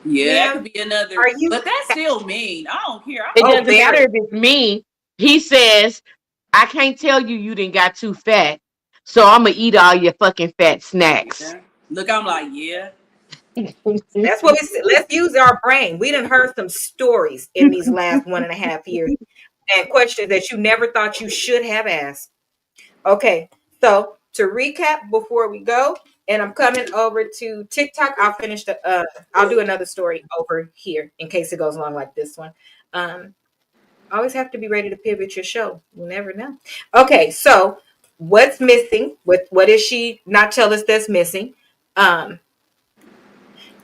Yeah, that could ma'am, be another, are you? but that's still mean. I don't care. I It don't Oh, care. doesn't matter very. if it's me. He says, I can't tell you didn't got too fat, so I'm going to eat all your fucking fat snacks. Yeah. Look, I'm like, yeah. That's what we said. Let's use our brain. We done heard some stories in these last 1.5 years and questions that you never thought you should have asked. Okay, so to recap before we go, and I'm coming over to TikTok. I'll do another story over here in case it goes along like this one. Um, always have to be ready to pivot your show. You never know. Okay, so what's missing? What is she not tell us that's missing? Um,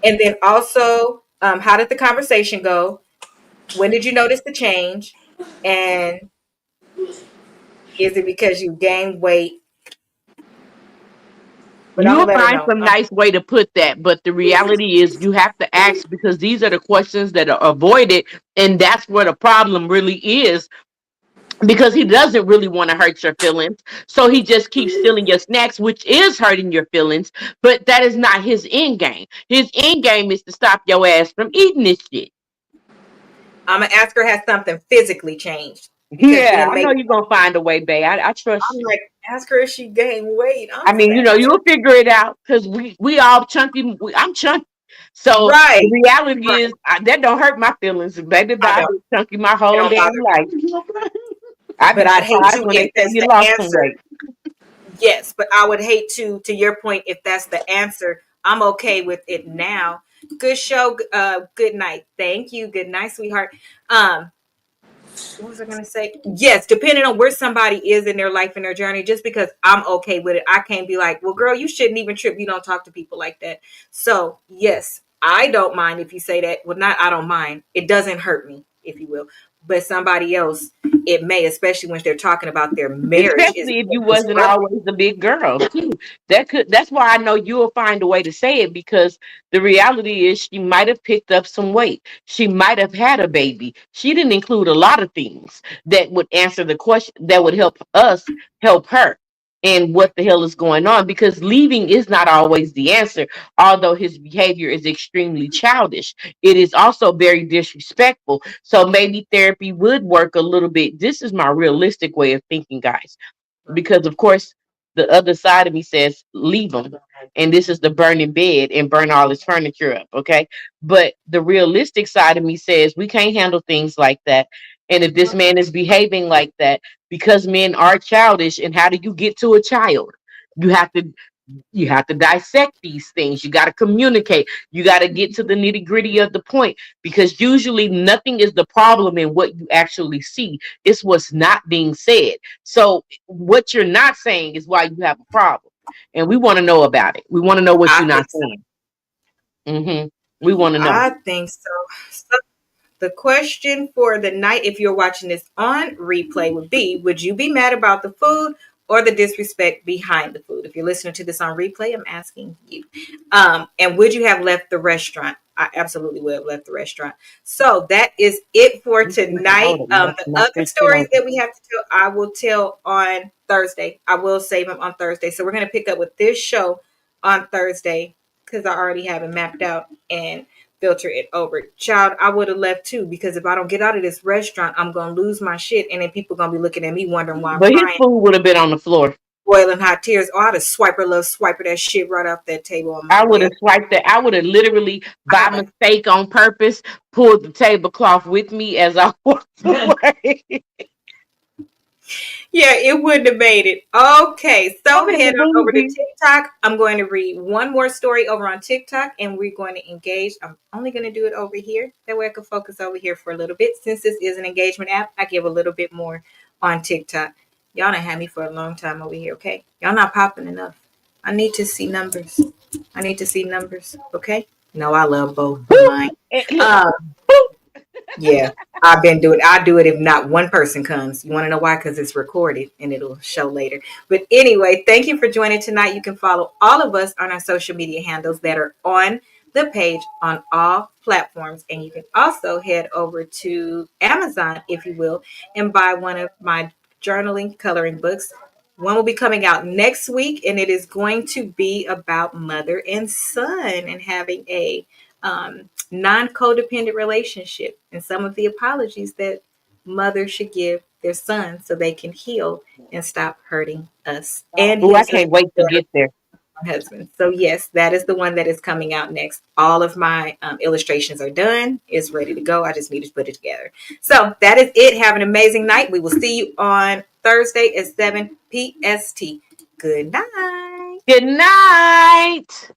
and then also, how did the conversation go? When did you notice the change? And is it because you gained weight but I'm You'll gonna let her find know. some nice way to put that, but the reality is you have to ask because these are the questions that are avoided, and that's where the problem really is because he doesn't really want to hurt your feelings. So he just keeps stealing your snacks, which is hurting your feelings, but that is not his end game. His end game is to stop your ass from eating this shit. I'm gonna ask her has something physically changed because Yeah, then I know maybe you're going to find a way, babe. I trust I'm you. like ask her if she gained weight. I'm I mean, fat. you'll figure it out because we all chunky. I'm chunky. So the Right, reality right. is that don't hurt my feelings. Baby, I I've don't. been chunky my It whole don't damn bother me. life. I'd But be I'd hate surprised to when if they say that's you the lost some answer. weight. Yes, but I would hate to your point, if that's the answer, I'm okay with it now. Good show. Good night. Thank you. Good night, sweetheart. Um, what was I going to say? Yes, depending on where somebody is in their life and their journey, just because I'm okay with it, I can't be like, well, girl, you shouldn't even trip. You don't talk to people like that. So, yes, I don't mind if you say that. Well, not, I don't mind. It doesn't hurt me, if you will. But somebody else, it may, especially when they're talking about their marriage, is Especially if you wasn't disruptive. always a big girl too. That's why I know you'll find a way to say it because the reality is she might have picked up some weight. She might have had a baby. She didn't include a lot of things that would answer the question that would help us help her. And what the hell is going on? Because leaving is not always the answer, although his behavior is extremely childish. It is also very disrespectful. So maybe therapy would work a little bit. This is my realistic way of thinking, guys, because of course the other side of me says leave him, and this is the burning bed and burn all his furniture up. Okay, but the realistic side of me says we can't handle things like that. And if this man is behaving like that, because men are childish, and how do you get to a child? You have to dissect these things. You got to communicate. You got to get to the nitty gritty of the point because usually nothing is the problem in what you actually see. It's what's not being said. So what you're not saying is why you have a problem, and we want to know about it. We want to know what I you're not think so. saying. We want to know. I think so. So the question for the night, if you're watching this on replay, would be: would you be mad about the food or the disrespect behind the food? If you're listening to this on replay, I'm asking you. And would you have left the restaurant? I absolutely would have left the restaurant. So that is it for I tonight. would have The knocked other this shit stories over. that we have to tell, I will tell on Thursday. I will save them on Thursday. So we're going to pick up with this show on Thursday because I already have it mapped out and filter it over. Child, I would have left too because if I don't get out of this restaurant, I'm gonna lose my shit, and then people gonna be looking at me wondering why I'm But his crying, food would have been on the floor. boiling hot tears. Oh, I'd have swiper that shit right off that table on my I would way have up. swiped that. I would have literally, by I, mistake on purpose, pulled the tablecloth with me as I walked away. yeah, it wouldn't have made it. Okay, so Okay, head on over to bougie. TikTok. I'm going to read one more story over on TikTok, and we're going to engage. I'm only going to do it over here. That way I can focus over here for a little bit. Since this is an engagement app, I give a little bit more on TikTok. Y'all done had me for a long time over here, okay? Y'all not popping enough. I need to see numbers. I need to see numbers, okay? No, I love both of Boop. mine. Look, Um, boop. yeah, I've been doing. I do it if not one person comes. You want to know why? Because it's recorded and it'll show later. But anyway, thank you for joining tonight. You can follow all of us on our social media handles that are on the page on all platforms, and you can also head over to Amazon, if you will, and buy one of my journaling coloring books. One will be coming out next week, and it is going to be about mother and son and having a non-codependent relationship and some of the apologies that mothers should give their sons so they can heal and stop hurting us and Ooh, I his can't wait to get there. husband. So yes, that is the one that is coming out next. All of my illustrations are done. It's ready to go. I just need to put it together. So that is it. Have an amazing night. We will see you on Thursday at 7 PST. Good night. Good night.